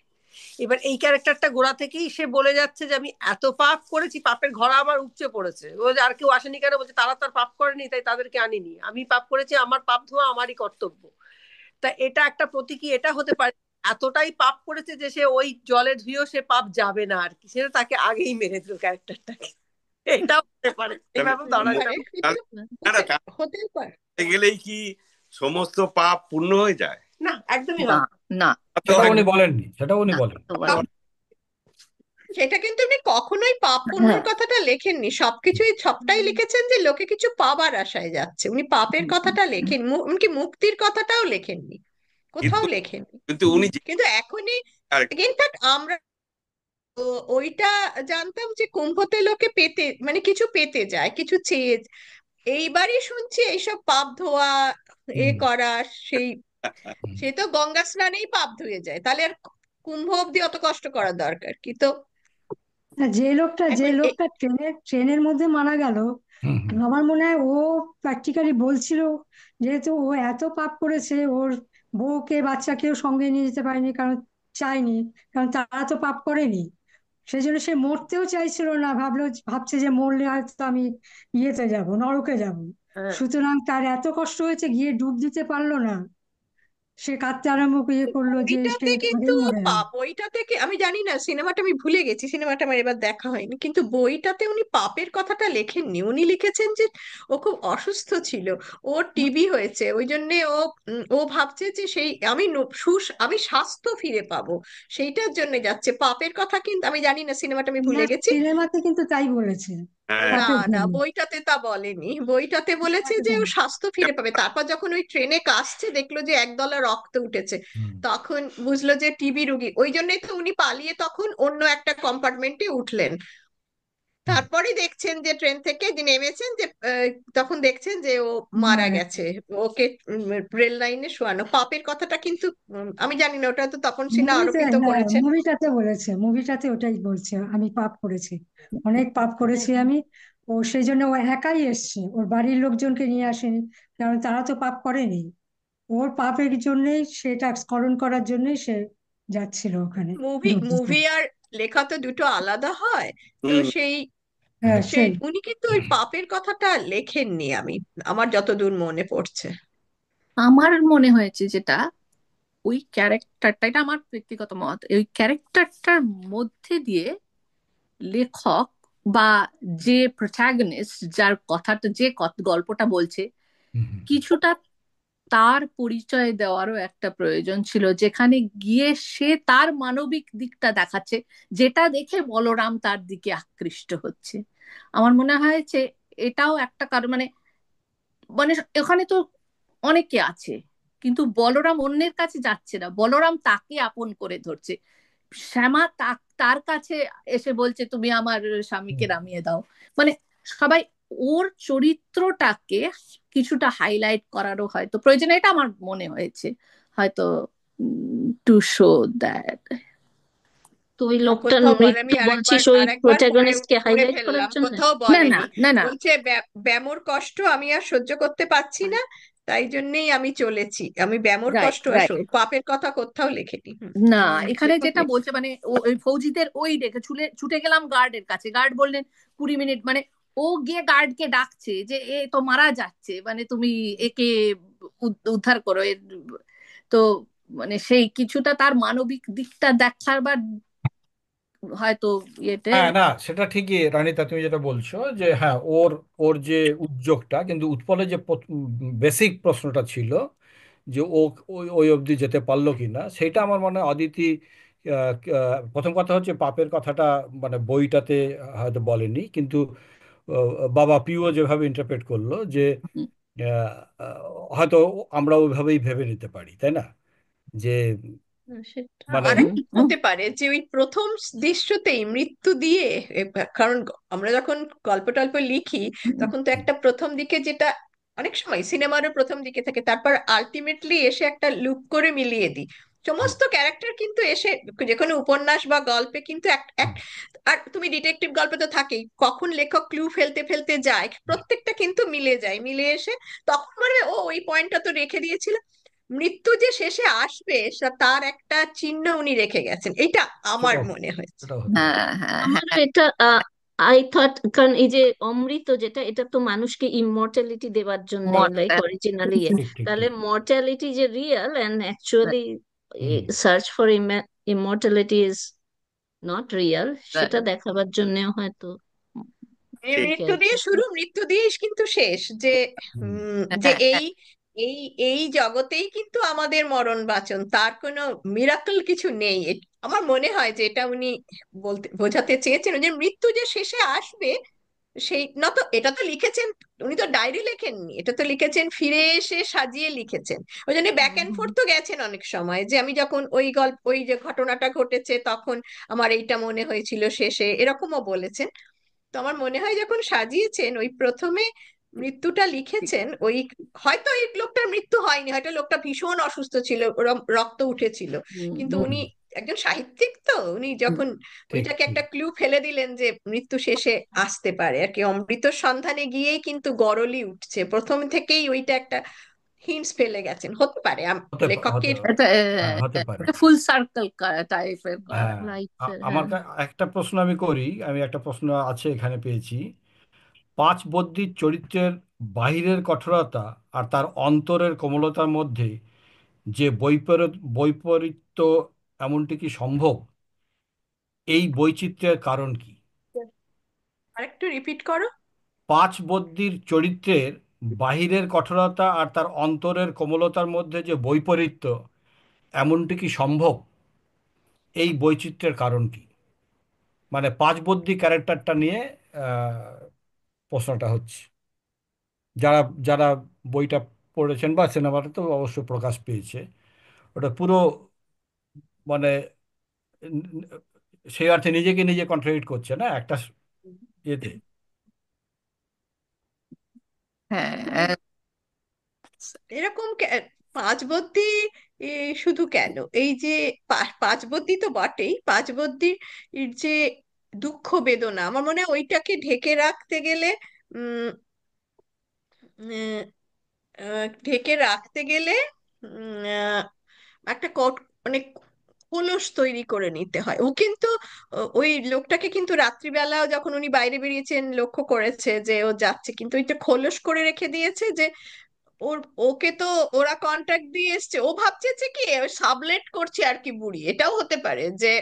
এবার এই ক্যারেক্টারটা গোড়া থেকেই সে বলে যাচ্ছে যে আমি এত পাপ করেছি, পাপের ঘোড়া আমার উপচে পড়েছে। ও যে আর কেউ আসেনি কেন, বলছে তারা তার পাপ করেনি তাই তাদেরকে আনিনি, আমি পাপ করেছি, আমার পাপ ধোয়া আমারই কর্তব্য। তা এটা একটা প্রতীকী এটা হতে পারে, এতটাই পাপ করেছে যে সে ওই জলে ধুয়েও সে পাপ যাবে না আর কি, সেটা তাকে আগেই মেরে দিল ক্যারেক্টারটাকে। এটাও হতে পারে, এইভাবে ধরা পারে, যাবে। কিন্তু না না, হতে পারে। তাহলে গেলেই কি সমস্ত পাপ পূর্ণ হয়ে যায়? না, একদমই না, হবে না, তো সেটা উনি একদম বলেননি, সেটা উনি না, বলেন। তো বলে না। সেটা কিন্তু উনি কখনোই পাপ পুণ্যের হ্যাঁ, কথাটা লেখেননি, সবকিছুই সবটাই লিখেছেন যে লোকে কিছু পাবার আশায় যাচ্ছে। উনি পাপের কথাটা লেখেন, এমনকি মুক্তির কথাটাও লেখেননি, কোথাও কিন্তু লেখেননি। কিন্তু উনি যে কিন্তু এখনই character- ইনফ্যাক্ট আমরা ওইটা জানতাম যে কুম্ভতে লোকে পেতে মানে কিছু পেতে যায়, কিছু চেয়ে। এইবারই শুনছি এইসব পাপ ধোয়া, হুম। করা, সেই হুম। সে তো গঙ্গা স্নানেই পাপ ধুয়ে যায়, তাহলে আর কুম্ভ অব্দি অত কষ্ট করার দরকার কি? তো না, যে এখন লোকটা ট্রেনের মধ্যে মারা গেল, হুম। হুম। আমার মনে হয় ও প্র্যাকটিক্যালি বলছিল, যেহেতু ও এত পাপ করেছে, ওর বউকে বাচ্চাকেও সঙ্গে নিয়ে যেতে পারেনি, কারণ চায়নি, কারণ তারা তো পাপ করেনি। সেই জন্য সে মরতেও চাইছিল না, ভাবছে যে মরলে হয়তো আমি ইয়েতে যাব, নরকে যাব। হ্যাঁ। সুতরাং তার এত কষ্ট হয়েছে, গিয়ে ডুব দিতে পারলো না, সে কাঁদতে আরম্ভ করলো যে সে বইটাতে কিন্তু আগেই মরে যাবে। বইটাতে আমি জানি না, সিনেমাটা আমি ভুলে গেছি, সিনেমাটা আমার এবার দেখা হয়নি, কিন্তু বইটাতে উনি পাপের কথাটা লেখেননি। উনি লিখেছেন যে ও খুব অসুস্থ ছিল, ওর টিবি হয়েছে, ওই জন্যে ও ভাবছে যে সেই আমি স্বাস্থ্য ফিরে পাবো, সেইটার জন্য যাচ্ছে। পাপের কথা কিন্তু আমি জানি না, সিনেমাটা আমি না, ভুলে গেছি। সিনেমাতে কিন্তু তাই বলেছে, হ্যাঁ, না পাপের না, জন্য। বইটাতে তা বলেনি। বইটাতে বলেছে সিনেমাতে যে ও তাই। স্বাস্থ্য ফিরে পাবে। তারপর যখন ওই ট্রেনে কাশছে, দেখলো যে একদলা রক্ত উঠেছে, হুম। তখন বুঝলো যে টিবি রোগী। ওই জন্যই তো উনি পালিয়ে তখন অন্য একটা কম্পার্টমেন্টে উঠলেন। হুম। তারপরে দেখছেন যে ট্রেন থেকে যে নেমেছেন, যে তখন দেখছেন যে ও মারা মারা গেছে। ওকে রেল লাইনে শোয়ানো। পাপের কথাটা কিন্তু আমি জানি না, ওটা তো তপন সিনহা মুভিতে, আরোপিত হ্যাঁ, করেছেন। মুভিটাতে ওটাই বলছে, আমি পাপ করেছি, অনেক পাপ করেছি আমি। ও সেই জন্য ও একাই এসছে, ওর বাড়ির লোকজনকে নিয়ে আসেনি, কারণ তারা তো পাপ করেনি। ওর পাপের জন্যই, সেটা স্মরণ করার জন্যই সে যাচ্ছিল ওখানে মুভি ডুব দিতে। মুভি আর লেখা তো দুটো আলাদা হয়। তো হুম। সেই হ্যাঁ, সেই সেই। উনি কিন্তু ওই পাপের কথাটা লেখেননি, আমার যতদূর মনে পড়ছে। আমার মনে হয়েছে যেটা, ওই ক্যারেক্টারটা, এটা আমার ব্যক্তিগত মত, ওই ক্যারেক্টারটার মধ্যে দিয়ে লেখক বা যে প্রোটাগনিস্ট, যার কথাটা, যে গল্পটা বলছে, হুম। হুম। কিছুটা তার পরিচয় দেওয়ারও একটা প্রয়োজন ছিল, যেখানে গিয়ে সে তার মানবিক দিকটা দেখাচ্ছে, যেটা দেখে বলরাম তার দিকে আকৃষ্ট হচ্ছে। আমার মনে হয়েছে এটাও একটা কারণ, মানে মানে এখানে তো অনেকে আছে, কিন্তু বলরাম অন্যের কাছে যাচ্ছে না, বলরাম তাকে আপন করে ধরছে। শ্যামা তার কাছে এসে বলছে তুমি আমার স্বামীকে হুম। নামিয়ে দাও। মানে সবাই ওর চরিত্রটাকে কিছুটা হাইলাইট করারও হয়তো প্রয়োজন, এটা আমার মনে হয়েছে হয়তো, টু শো দ্যাট। তো ওই লোকটার কোথাও বলে, আমি মৃত্যু আরেকবার বলছিস ওই আরেকবার পড়ে প্রোটাগনিস্টকে পড়ে হাইলাইট করার ফেললাম, জন্য? কোথাও না, না, বলেনি। না, না, বলছে ব্যামোর কষ্ট আমি আর সহ্য করতে পারছি না, তাই জন্যেই আমি চলেছি। আমি ব্যামোর রাইট, কষ্ট আর রাইট। পাপের কথা কোথাও লেখেনি। না, এখানে লেখক যেটা বলছে মানে ওই ফৌজিদের ওই দেখে ছুটে গেলাম গার্ডের কাছে, গার্ড বললেন 20 মিনিট, মানে ও গিয়ে গার্ডকে ডাকছে যে এ তো মারা যাচ্ছে, মানে তুমি একে উদ্ধার করো এর। তো মানে সেই কিছুটা তার মানবিক দিকটা দেখার বা হয়তো ইয়েতে। হ্যাঁ, না, সেটা ঠিকই রানিতা, তুমি যেটা বলছো যে হ্যাঁ, ওর ওর যে উদ্যোগটা, কিন্তু উৎপলের যে বেসিক প্রশ্নটা ছিল যে ও ওই ওই অবধি যেতে পারলো কি না, সেটা আমার মনে হয় অদিতি প্রথম কথা হচ্ছে পাপের কথাটা মানে বইটাতে হয়তো বলেনি, কিন্তু বাবা পিও যেভাবে ইন্টারপ্রেট করলো যে আহ, হয়তো আমরা ওইভাবেই ভেবে নিতে পারি, তাই না? যে সেটা মানে আরেকটা হতে পারে যে ওই প্রথম দৃশ্যতেই মৃত্যু দিয়ে কারণ আমরা যখন গল্প টল্প লিখি তখন তো একটা প্রথম দিকে যেটা অনেক সময় সিনেমারও প্রথম দিকে থাকে, তারপর আলটিমেটলি এসে একটা লুপ করে মিলিয়ে দিই। সমস্ত ক্যারেক্টার কিন্তু এসে যে কোনো উপন্যাস বা গল্পে কিন্তু এক এক আর তুমি ডিটেকটিভ গল্পে তো থাকেই, কখন লেখক ক্লু ফেলতে ফেলতে যায় প্রত্যেকটা কিন্তু মিলে যায়, মিলে এসে তখন মানে ও ওই পয়েন্টটা তো রেখে দিয়েছিল। মৃত্যু যে শেষে আসবে তার একটা চিহ্ন উনি রেখে গেছেন, এটা আমার সেটাও মনে হয়েছে। সেটাও হতে পারে। হ্যাঁ হ্যাঁ আমারও এটা আই থট, কারণ এই যে অমৃত যেটা, এটা তো মানুষকে ইমমর্টালিটি দেওয়ার জন্য লাইক হ্যাঁ অরিজিনালি। ঠিক ঠিক তাহলে ঠিক। মর্টালিটি যে real and actually hmm. Search for immortality is not real, সেটা right. দেখাবার জন্য হয়তো এই ঠিক। রেখে মৃত্যু দিয়ে আছে। শুরু, মৃত্যু দিয়েই কিন্তু শেষ, যে হুম। যে হ্যাঁ এই এই এই জগতেই কিন্তু আমাদের মরণ বাঁচন, তার কোনো মিরাকল কিছু নেই। আমার মনে হয় যে এটা উনি বলতে বোঝাতে চেয়েছেন যে মৃত্যু যে শেষে আসবে সেই না, তো এটা তো লিখেছেন, উনি তো ডায়েরি লেখেননি, এটা তো লিখেছেন ফিরে এসে সাজিয়ে লিখেছেন। ওই জন্য back hmm, and hmm. Fourth তো গেছেন অনেক সময়, যে আমি যখন ওই গল্প ওই যে ঘটনাটা ঘটেছে তখন আমার এইটা মনে হয়েছিল শেষে, এরকমও বলেছেন। তো আমার মনে হয় যখন সাজিয়েছেন ওই প্রথমে মৃত্যুটা ঠিক। লিখেছেন ওই, হয়তো ওই লোকটার মৃত্যু হয়নি, হয়তো লোকটা ভীষণ অসুস্থ ছিল, রক্ত উঠেছিল, হুম, কিন্তু হুম, উনি হুম। একজন সাহিত্যিক, তো উনি হুম, যখন ঠিক ওইটাকে ঠিক। একটা ক্লু ফেলে দিলেন যে মৃত্যু শেষে আসতে পারে আর কি, অমৃতর সন্ধানে গিয়েই কিন্তু গরলই উঠছে, প্রথম থেকেই ওইটা একটা হিন্টস ফেলে গেছেন, হতে পারে হতে লেখকের। এটা হ্যাঁ হতে পারে। ফুল সার্কেল টাইপের করা। হ্যাঁ। রাইট। আমার হ্যাঁ। একটা প্রশ্ন আমি করি, আমি একটা প্রশ্ন আছে এখানে পেয়েছি। পাঁচ বদ্যির চরিত্রের বাহিরের কঠোরতা আর তার অন্তরের কোমলতার মধ্যে যে বৈপরীত্য, এমনটি কি সম্ভব? এই বৈচিত্র্যের কারণ কি? আরেকটু রিপিট করো। পাঁচ বদ্যির চরিত্রের বাহিরের কঠোরতা আর তার অন্তরের কোমলতার মধ্যে যে বৈপরীত্য, এমনটি কি সম্ভব? এই বৈচিত্র্যের কারণ কি? মানে পাঁচ বদ্যি ক্যারেক্টারটা নিয়ে আহ, প্রশ্নটা হচ্ছে। যারা যারা বইটা পড়েছেন বা সিনেমাটা তো অবশ্য প্রকাশ পেয়েছে, ওটা পুরো মানে উম, সেই অর্থে নিজেকে নিজে কন্ট্রাডিক্ট করছে না একটা ইয়েতে। হ্যাঁ এরকম পাঁচবর্তী শুধু কেন, এই যে পাঁচবর্তী তো বটেই, পাঁচবর্তীর যে দুঃখ বেদনা আমার মনে হয় ওইটাকে ঢেকে রাখতে গেলে উম আহ, ঢেকে রাখতে গেলে একটা মানে কলস তৈরি করে নিতে হয়। ও কিন্তু ওই লোকটাকে কিন্তু রাত্রিবেলাও যখন উনি বাইরে বেরিয়েছেন লক্ষ্য করেছে যে ও যাচ্ছে, কিন্তু ওইটা খোলস করে রেখে দিয়েছে যে ওর, ওকে তো ওরা কন্ট্রাক্ট দিয়ে এসছে, ও ভাবছে যে কি সাবলেট করছে আর কি বুড়ি, এটাও হতে পারে যে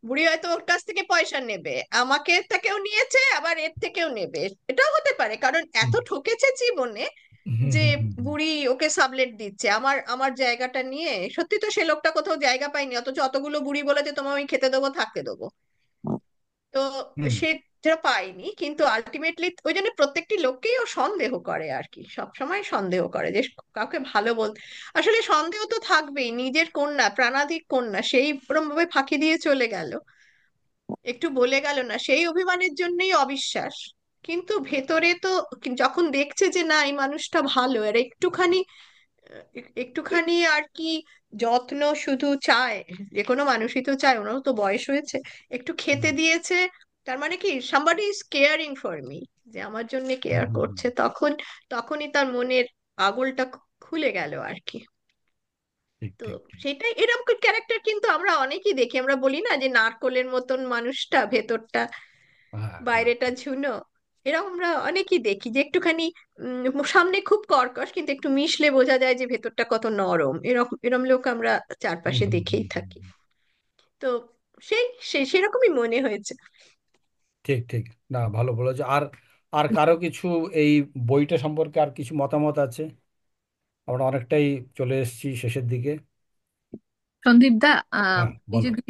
বুড়ি হয়তো ওর কাছ থেকে পয়সা নেবে, আমাকে থেকেও নিয়েছে আবার এর থেকেও নেবে, এটাও হতে পারে কারণ এত ঠকেছে জীবনে হুম যে হুম হুম হুম। বুড়ি ওকে সাবলেট দিচ্ছে আমার আমার জায়গাটা নিয়ে। সত্যি তো সে লোকটা কোথাও জায়গা পায়নি, অথচ অতগুলো বুড়ি বলেছে তোমায় আমি খেতে দেবো থাকতে দেবো, তো হুম। সে সেটা পায়নি। কিন্তু আলটিমেটলি ওই জন্য প্রত্যেকটি লোককেই ও সন্দেহ করে আর কি, সব সময় সন্দেহ করে যে কাউকে ভালো বলতে, আসলে সন্দেহ তো থাকবেই, নিজের কন্যা প্রাণাধিক কন্যা সেই রকম ভাবে ফাঁকি দিয়ে চলে গেল, একটু বলে গেল না, সেই অভিমানের জন্যই অবিশ্বাস। কিন্তু ভেতরে তো যখন দেখছে যে না এই মানুষটা ভালো, আর একটুখানি একটুখানি আর কি যত্ন শুধু চায়, যে কোনো মানুষই তো চায়, ওনারও তো বয়স হয়েছে, একটু খেতে হুম দিয়েছে, তার মানে কি somebody is caring for me, যে আমার জন্য হুম কেয়ার হুম হুম। করছে, তখনই তার মনের আগলটা খুলে গেল আর কি। ঠিক তো ঠিক ঠিক। সেটাই, এরকম ক্যারেক্টার কিন্তু আমরা অনেকেই দেখি, আমরা বলি না যে নারকোলের মতন মানুষটা ভেতরটা হ্যাঁ হ্যাঁ। বাইরেটা ঝুনো, এরকম আমরা অনেকেই দেখি যে একটুখানি সামনে খুব কর্কশ কিন্তু একটু মিশলে বোঝা যায় যে ভেতরটা কত নরম, এরকম এরকম লোক আমরা হুম চারপাশে হুম হুম দেখেই হুম থাকি। হুম। তো সেই সেরকমই মনে হয়েছে। ঠিক ঠিক। না, ভালো বলেছে। আর আর কারো কিছু এই বইটা সম্পর্কে আর কিছু মতামত আছে? আমরা অনেকটাই চলে এসেছি শেষের দিকে। সন্দীপ দা, হ্যাঁ আমি বলো। যদি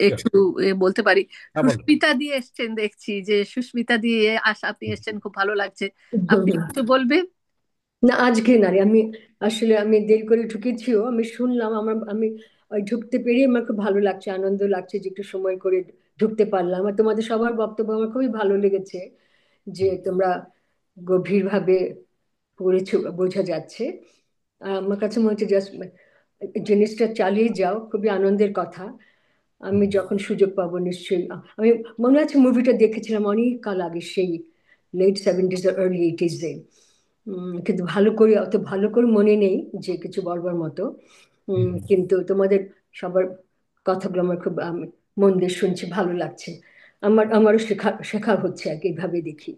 Sure. একটু বলতে পারি। হ্যাঁ বলো। সুস্মিতা দিয়ে এসছেন দেখছি, যে সুস্মিতা দিয়ে আপনি এসছেন, খুব ভালো লাগছে। আপনি কিছু বলবেন? না, আজকে না রে। আমি দেরি করে ঢুকেছিও, আমি শুনলাম, আমি ওই ঢুকতে পেরে আমার খুব ভালো লাগছে, আনন্দ লাগছে যে একটু সময় করে ঢুকতে পারলাম। আর তোমাদের সবার বক্তব্য আমার খুবই ভালো লেগেছে, যে তোমরা গভীরভাবে পড়েছো বোঝা যাচ্ছে। আর আমার কাছে মনে হচ্ছে জাস্ট জিনিসটা চালিয়ে যাও, খুবই আনন্দের কথা। আমি যখন সুযোগ পাবো নিশ্চয়ই আমি, মনে আছে মুভিটা দেখেছিলাম অনেক কাল আগে, সেই লেট 70s আর আর্লি 80s-এ। কিন্তু অত ভালো করে মনে নেই যে কিছু বলবার মতো। কিন্তু তোমাদের সবার কথাগুলো আমার খুব মন দিয়ে শুনছি, ভালো লাগছে। আমারও শেখা শেখা হচ্ছে আর কি, এইভাবে দেখি।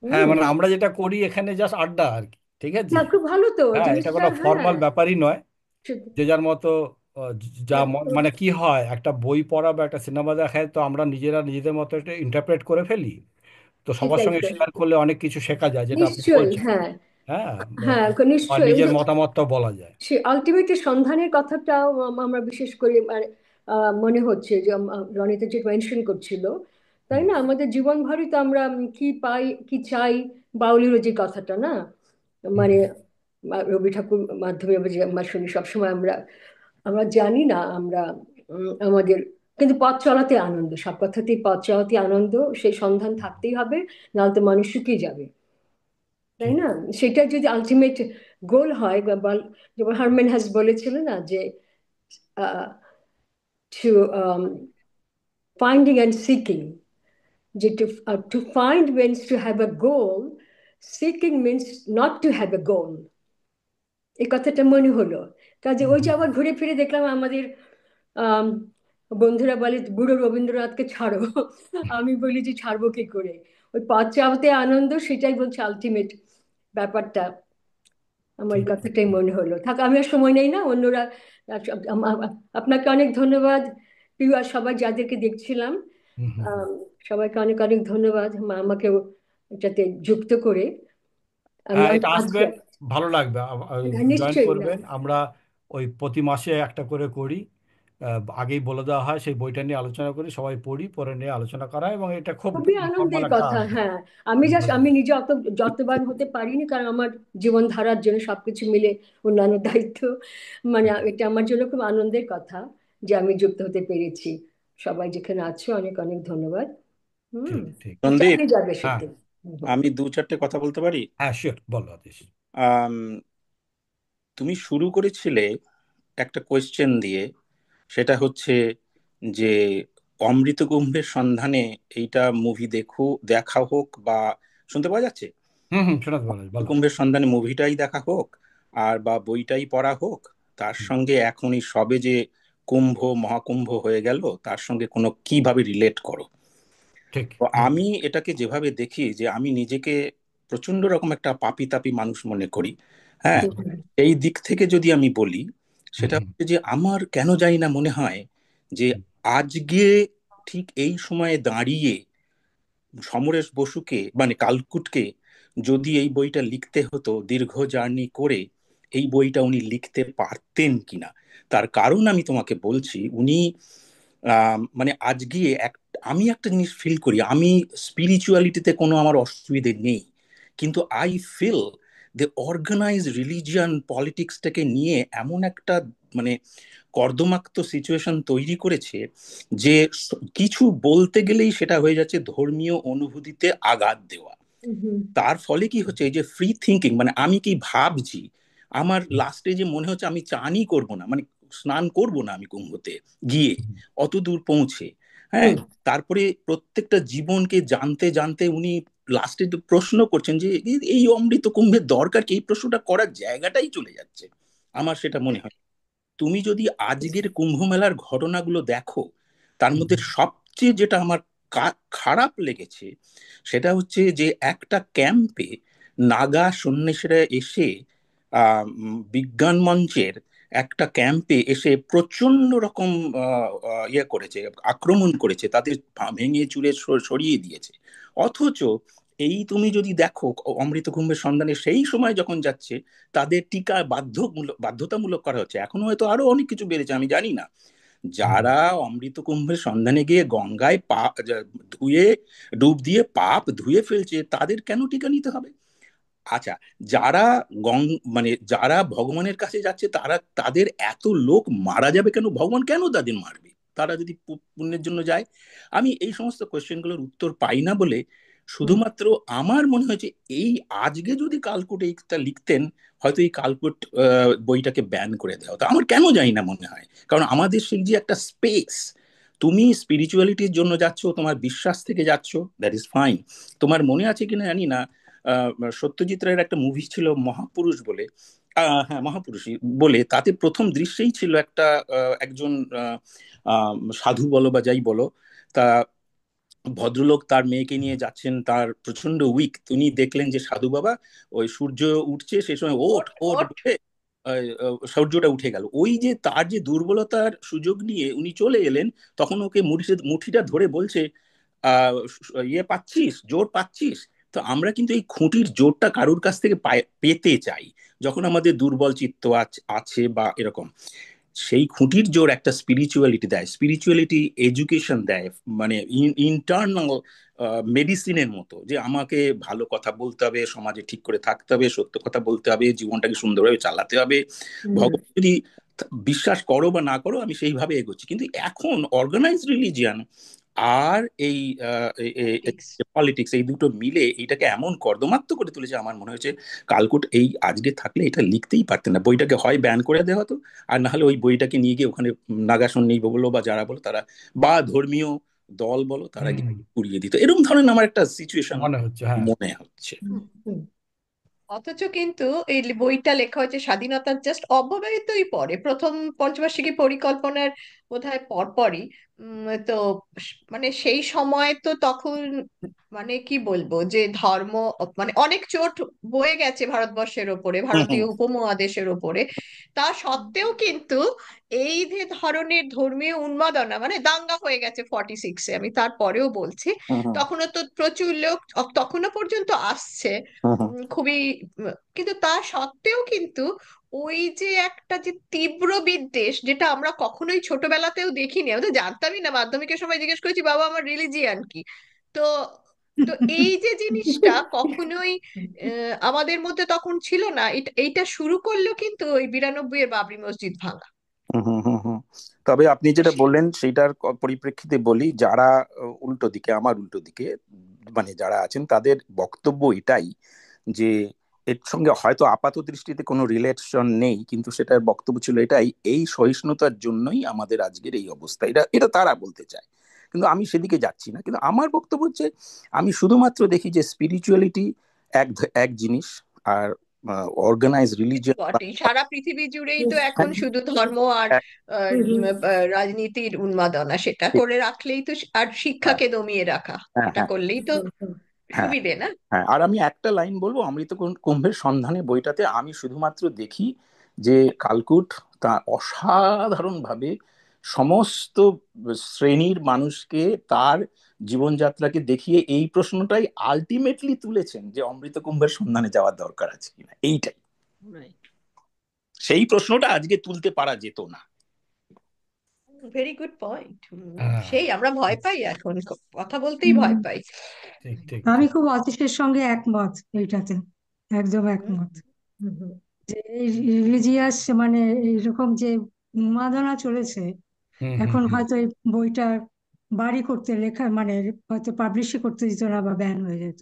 হ্যাঁ, হম। মানে আমরা যেটা করি এখানে জাস্ট আড্ডা আর কি, ঠিক আছে। না, খুব ভালো তো হ্যাঁ, এটা জিনিসটা, কোনো হ্যাঁ। ফর্মাল ব্যাপারই নয়। সত্যি। যে যার মতো যা একদম। মানে কি হয়, একটা বই পড়া বা একটা সিনেমা দেখায় তো আমরা নিজেরা নিজেদের মতো একটা ইন্টারপ্রেট করে ফেলি। তো সবার সেটাই সঙ্গে তো। শেয়ার করলে অনেক কিছু শেখা যায়, যেটা আপনি নিশ্চয়ই, বলছেন। হ্যাঁ। হ্যাঁ, হ্যাঁ, বা নিশ্চয়ই। ওই নিজের যে মতামতটাও বলা যায়। সে আলটিমেট সন্ধানের কথাটাও আমরা বিশেষ করে মানে, মনে হচ্ছে যে রনিতা যে মেনশন করছিল, তাই হুম, না? আমাদের জীবনভরই তো আমরা কি পাই কি চাই, বাউলিরও যে কথাটা না, হুম, মানে রবি ঠাকুর মাধ্যমে আমরা যে আমরা শুনি সবসময়, আমরা আমরা জানি না আমরা আমাদের, কিন্তু পথ চলাতে আনন্দ, সব কথাতেই পথ চলাতে আনন্দ, সেই সন্ধান থাকতেই হবে, নাহলে তো মানুষ শুকিয়ে যাবে, তাই ঠিক। না? সেটা যদি আলটিমেট গোল হয়, যেমন হারম্যান হাস বলেছিল না যে টু ফাইন্ডিং অ্যান্ড সিকিং, যে to find means to have a goal, seeking means not to have a goal. এই কথাটা মনে হলো। কাজে হুম, ওই যে হুম, আবার ঘুরে ফিরে দেখলাম আমাদের আম, বন্ধুরা বলে বুড়ো রবীন্দ্রনাথকে ছাড়ো, আমি বলি যে ছাড়বো কি করে? ওই পথ চাওয়াতে আনন্দ, সেটাই বলছে আলটিমেট ব্যাপারটা। আমার এই ঠিক, ঠিক, কথাটাই ঠিক। মনে হলো। থাক, আমি আর সময় নেই না, অন্যরা। আপনাকে অনেক ধন্যবাদ, প্রিয়, আর সবাই যাদেরকে দেখছিলাম। হুম, হুম, হুম। আম, সবাইকে অনেক অনেক ধন্যবাদ আমাকে এটাতে যুক্ত করে। আমি হ্যাঁ, অনেক এটা আজকে, আসবেন, ভালো লাগবে। জয়েন নিশ্চয়ই না। করবেন। আমরা ওই প্রতি মাসে একটা করে করি। আগেই বলে দেওয়া হয়, সেই বইটা নিয়ে আলোচনা করি, সবাই পড়ি, পড়ে নিয়ে আলোচনা করা হয়, এবং এটা খুব খুবই ইনফর্মাল আনন্দের একটা কথা, আড্ডা। হ্যাঁ। ভালো আমি লাগে। নিজে অত যত্নবান হতে পারিনি, কারণ আমার জীবনধারার জন্য সবকিছু মিলে অন্যান্য দায়িত্ব, মানে এটা আমার জন্য খুব আনন্দের কথা যে আমি যুক্ত হতে পেরেছি। সবাই যেখানে আছে, অনেক অনেক ধন্যবাদ। হুম। ঠিক, ঠিক। সন্দীপ, চালিয়ে যাবে হ্যাঁ, সত্যি। আমি দু চারটে কথা বলতে পারি? হ্যাঁ, শিওর, বলো আদেশ। আম, তুমি শুরু করেছিলে একটা কোয়েশ্চেন দিয়ে, সেটা হচ্ছে যে অমৃত কুম্ভের সন্ধানে এইটা মুভি দেখা হোক, বা শুনতে পাওয়া যাচ্ছে, হুম, হুম, শোনাতে বলো, অমৃত বলো। কুম্ভের সন্ধানে মুভিটাই দেখা হোক, আর বা বইটাই পড়া হোক, তার হুম, সঙ্গে এখনই সবে যে কুম্ভ মহাকুম্ভ হয়ে গেল, তার সঙ্গে কোনো কিভাবে রিলেট করো? ঠিক। তো হুম, আমি এটাকে যেভাবে দেখি, যে আমি নিজেকে প্রচন্ড রকম একটা পাপি তাপি মানুষ মনে করি। হ্যাঁ, এই দিক থেকে যদি আমি বলি, হুম, সেটা হুম, হচ্ছে যে আমার কেন জানি না মনে হয় যে হুম, আজকে ঠিক এই সময়ে দাঁড়িয়ে সমরেশ বসুকে মানে কালকুটকে যদি এই বইটা লিখতে হতো, দীর্ঘ জার্নি করে এই বইটা উনি লিখতে পারতেন কিনা। তার কারণ আমি তোমাকে বলছি, উনি মানে আজকে আমি একটা জিনিস ফিল করি, আমি স্পিরিচুয়ালিটিতে কোনো আমার অসুবিধে নেই, কিন্তু আই ফিল যে অর্গানাইজ রিলিজিয়ান পলিটিক্সটাকে নিয়ে এমন একটা মানে কর্দমাক্ত সিচুয়েশন তৈরি করেছে, যে কিছু বলতে গেলেই সেটা হয়ে যাচ্ছে ধর্মীয় অনুভূতিতে আঘাত দেওয়া। তার ফলে কি হচ্ছে, এই যে ফ্রি থিঙ্কিং, মানে আমি কি ভাবছি, আমার লাস্টে যে মনে হচ্ছে আমি চানই করব না, মানে স্নান করব না আমি কুম্ভতে গিয়ে, হুম, অত দূর পৌঁছে। হ্যাঁ, তারপরে প্রত্যেকটা জীবনকে জানতে জানতে উনি লাস্টে প্রশ্ন করছেন যে এই অমৃত কুম্ভের দরকার কি, এই প্রশ্নটা করার জায়গাটাই চলে যাচ্ছে। আমার সেটা মনে হয়। তুমি যদি আজকের কুম্ভ মেলার ঘটনাগুলো দেখো, তার হুম, মধ্যে সবচেয়ে যেটা আমার খারাপ লেগেছে, সেটা হচ্ছে যে একটা ক্যাম্পে নাগা সন্ন্যাসীরা এসে বিজ্ঞান মঞ্চের একটা ক্যাম্পে এসে প্রচন্ড রকম ইয়ে করেছে, আক্রমণ করেছে, তাদের ভেঙে চুরে সরিয়ে দিয়েছে। অথচ এই তুমি যদি দেখো অমৃত কুম্ভের সন্ধানে সেই সময় যখন যাচ্ছে, তাদের টিকা বাধ্যতামূলক করা হচ্ছে। এখন হয়তো আরো অনেক কিছু বেড়েছে, আমি জানি না। হুম, যারা অমৃত কুম্ভের সন্ধানে গিয়ে গঙ্গায় ধুয়ে ডুব দিয়ে পাপ ধুয়ে ফেলছে, তাদের কেন টিকা নিতে হবে? আচ্ছা, যারা গং মানে যারা ভগবানের কাছে যাচ্ছে তারা, তাদের এত লোক মারা যাবে কেন? ভগবান কেন তাদের মারবে? তারা যদি পুণ্যের জন্য যায়। আমি এই সমস্ত কোয়েশ্চেনগুলোর উত্তর পাই না বলে শুধুমাত্র আমার মনে হয়েছে এই আজকে যদি কালকুট এইটা লিখতেন, হয়তো এই কালকুট বইটাকে ব্যান করে দেওয়া হতো। আমার কেন জানি না মনে হয়, কারণ আমাদের সেই যে একটা স্পেস, তুমি স্পিরিচুয়ালিটির জন্য যাচ্ছ, তোমার বিশ্বাস থেকে যাচ্ছ, দ্যাট ইজ ফাইন। তোমার মনে আছে কিনা জানি না, আহ, সত্যজিৎ রায়ের একটা মুভি ছিল মহাপুরুষ বলে, হ্যাঁ মহাপুরুষই বলে, তাতে প্রথম দৃশ্যেই ছিল একটা একজন আহ, আহ, সাধু বলো বা যাই বলো, তা ভদ্রলোক তার মেয়েকে নিয়ে যাচ্ছেন, তার প্রচন্ড উইক, তিনি দেখলেন যে সাধু বাবা ওই সূর্য উঠছে সেই সময় ওঠ ওট ওঠ ওট বলে সূর্যটা উঠে গেল। ওই যে তার যে দুর্বলতার সুযোগ নিয়ে উনি চলে এলেন, তখন ওকে মুঠিটা ধরে বলছে ইয়ে পাচ্ছিস, জোর পাচ্ছিস। তো আমরা কিন্তু এই খুঁটির জোরটা কারুর কাছ থেকে পেতে চাই, যখন আমাদের দুর্বল চিত্ত আছে বা এরকম। সেই খুঁটির জোর একটা স্পিরিচুয়ালিটি দেয়, স্পিরিচুয়ালিটি এডুকেশন দেয়, মানে ইন্টারনাল মেডিসিনের মতো, যে আমাকে ভালো কথা বলতে হবে, সমাজে ঠিক করে থাকতে হবে, সত্য কথা বলতে হবে, জীবনটাকে সুন্দরভাবে চালাতে হবে। ভগবান যদি বিশ্বাস করো বা না করো, আমি সেইভাবে এগোচ্ছি। কিন্তু এখন অর্গানাইজ রিলিজিয়ান আর এই পলিটিক্স। পলিটিক্স, এই দুটো মিলে এটাকে এমন কর্দমাক্ত করে তুলেছে, আমার মনে হয়েছে কালকুট এই আজকে থাকলে এটা লিখতেই পারতেন না। বইটাকে হয় ব্যান করে দেওয়া হতো, আর না হলে ওই বইটাকে নিয়ে গিয়ে ওখানে নাগাসন্নি বলো বা যারা বলো তারা, বা ধর্মীয় দল বলো, তারা গিয়ে উড়িয়ে দিত। এরকম ধরনের আমার একটা সিচুয়েশন মনে হচ্ছে, হ্যাঁ। মনে হচ্ছে। অথচ কিন্তু এই বইটা লেখা হয়েছে স্বাধীনতার জাস্ট অব্যবহিতই পরে, প্রথম পঞ্চবার্ষিকী পরিকল্পনার বোধহয় পরপরই। তো মানে সেই সময় তো তখন মানে কি বলবো যে ধর্ম মানে অনেক চোট বয়ে গেছে ভারতবর্ষের ওপরে, হুম হুম ভারতীয় উপমহাদেশের ওপরে। তা সত্ত্বেও কিন্তু এই যে ধরনের ধর্মীয় উন্মাদনা, মানে দাঙ্গা হয়ে গেছে 46-এ, আমি তারপরেও বলছি, হুম হুম তখনও তো প্রচুর লোক তখনও পর্যন্ত আসছে। হুম হুম খুবই কিন্তু তা সত্ত্বেও কিন্তু ওই যে একটা যে তীব্র বিদ্বেষ, যেটা আমরা কখনোই ছোটবেলাতেও দেখিনি, আমি তো জানতামই না, মাধ্যমিকের সময় জিজ্ঞেস করেছি বাবা আমার রিলিজিয়ান কি। তো তো এই যে জিনিসটা কখনোই আমাদের মধ্যে তখন ছিল না, এইটা শুরু করলো কিন্তু ওই 92-এর বাবরি মসজিদ ভাঙা। হুম হুম হুম হুম। তবে আপনি তো যেটা বললেন সেটার পরিপ্রেক্ষিতে বলি, যারা উল্টো দিকে, আমার উল্টো দিকে মানে যারা আছেন, তাদের বক্তব্য এটাই যে এর সঙ্গে হয়তো আপাত দৃষ্টিতে কোনো রিলেশন নেই, কিন্তু সেটার বক্তব্য ছিল এটাই, এই সহিষ্ণুতার জন্যই আমাদের আজকের এই অবস্থা, এটা এটা তারা বলতে চায়। কিন্তু আমি সেদিকে যাচ্ছি না। কিন্তু আমার বক্তব্য হচ্ছে, আমি শুধুমাত্র দেখি যে স্পিরিচুয়ালিটি এক জিনিস, আর অর্গানাইজ সে তো রিলিজিয়ন। বটেই, সারা পৃথিবী জুড়েই তো এখন শুধু ধর্ম আর রাজনীতির উন্মাদনা, সেটা করে রাখলেই তো আর হ্যাঁ শিক্ষাকে দমিয়ে রাখা, হ্যাঁ এটা হ্যাঁ করলেই তো হ্যাঁ সুবিধে না। হ্যাঁ। আর আমি একটা লাইন বলবো, অমৃত কুম্ভের সন্ধানে বইটাতে আমি শুধুমাত্র দেখি যে কালকুট তা অসাধারণভাবে সমস্ত শ্রেণীর মানুষকে তার জীবনযাত্রাকে দেখিয়ে এই প্রশ্নটাই আলটিমেটলি তুলেছেন, যে অমৃত কুম্ভের সন্ধানে যাওয়ার দরকার আছে কিনা, এইটাই। Right. সেই প্রশ্নটা আজকে তুলতে পারা যেত না। Very good point. হ্যাঁ, সেই আমরা ভয় পাই এখন, কথা বলতেই ভয় পাই। ঠিক ঠিক আমি ঠিক। খুব অতীশের সঙ্গে একমত এইটাতে, একদম হুম, একমত। যে রিলিজিয়াস মানে এইরকম যে উন্মাদনা চলেছে, হুম হুম এখন হুম। হয়তো এই বইটা বাড়ি করতে লেখা মানে হয়তো পাবলিশই করতে দিত না বা ব্যান হয়ে যেত,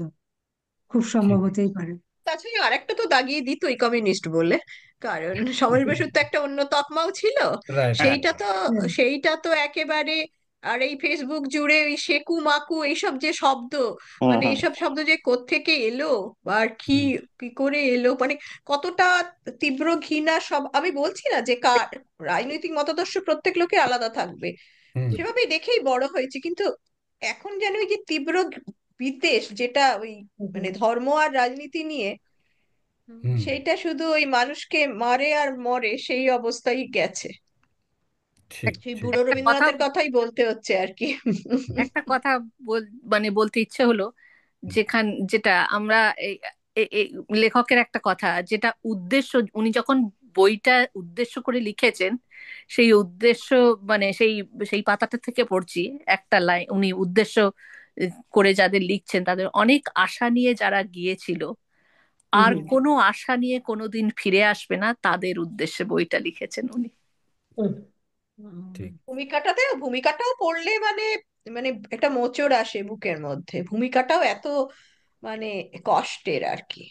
খুব সম্ভব ঠিক। হতেই পারে। তাছাড়া আরেকটা তো দাগিয়ে দিতই কমিউনিস্ট বলে, কারণ সমাজ বসুর তো একটা অন্য তকমাও ছিল। রাইট হ্যাঁ সেইটা তো হ্যাঁ, সেইটা তো একেবারে, আর এই ফেসবুক জুড়ে ওই সেকু মাকু এইসব যে শব্দ, হুম মানে হুম এইসব শব্দ যে কোত্থেকে এলো আর কি কি করে এলো, মানে কতটা তীব্র ঘৃণা সব। আমি বলছি না যে কার রাজনৈতিক মতাদর্শ প্রত্যেক লোকের আলাদা থাকবে, হুম সেভাবেই দেখেই বড় হয়েছে, কিন্তু এখন যেন ওই যে তীব্র বিদ্বেষ, যেটা ওই মানে ধর্ম আর রাজনীতি নিয়ে, হুম। সেইটা শুধু ওই মানুষকে মারে আর মরে, সেই অবস্থায় গেছে। ঠিক সেই ঠিক। বুড়ো একটা কথা রবীন্দ্রনাথের কথাই বলতে হচ্ছে আর কি। একটা কথা মানে বলতে ইচ্ছে হলো, যেটা আমরা এই এই লেখকের একটা কথা, যেটা উদ্দেশ্য, উনি যখন বইটা উদ্দেশ্য করে লিখেছেন, সেই উদ্দেশ্য মানে সেই সেই পাতাটা থেকে পড়ছি একটা লাইন, উনি উদ্দেশ্য করে যাদের লিখছেন তাদের অনেক আশা নিয়ে যারা গিয়েছিল, আর হুম, কোনো আশা নিয়ে কোনোদিন ফিরে আসবে না, তাদের উদ্দেশ্যে বইটা লিখেছেন উনি। হুম। ঠিক। ভূমিকাটাও পড়লে মানে মানে একটা মোচড় আসে বুকের মধ্যে, ভূমিকাটাও এত মানে কষ্টের আর কি।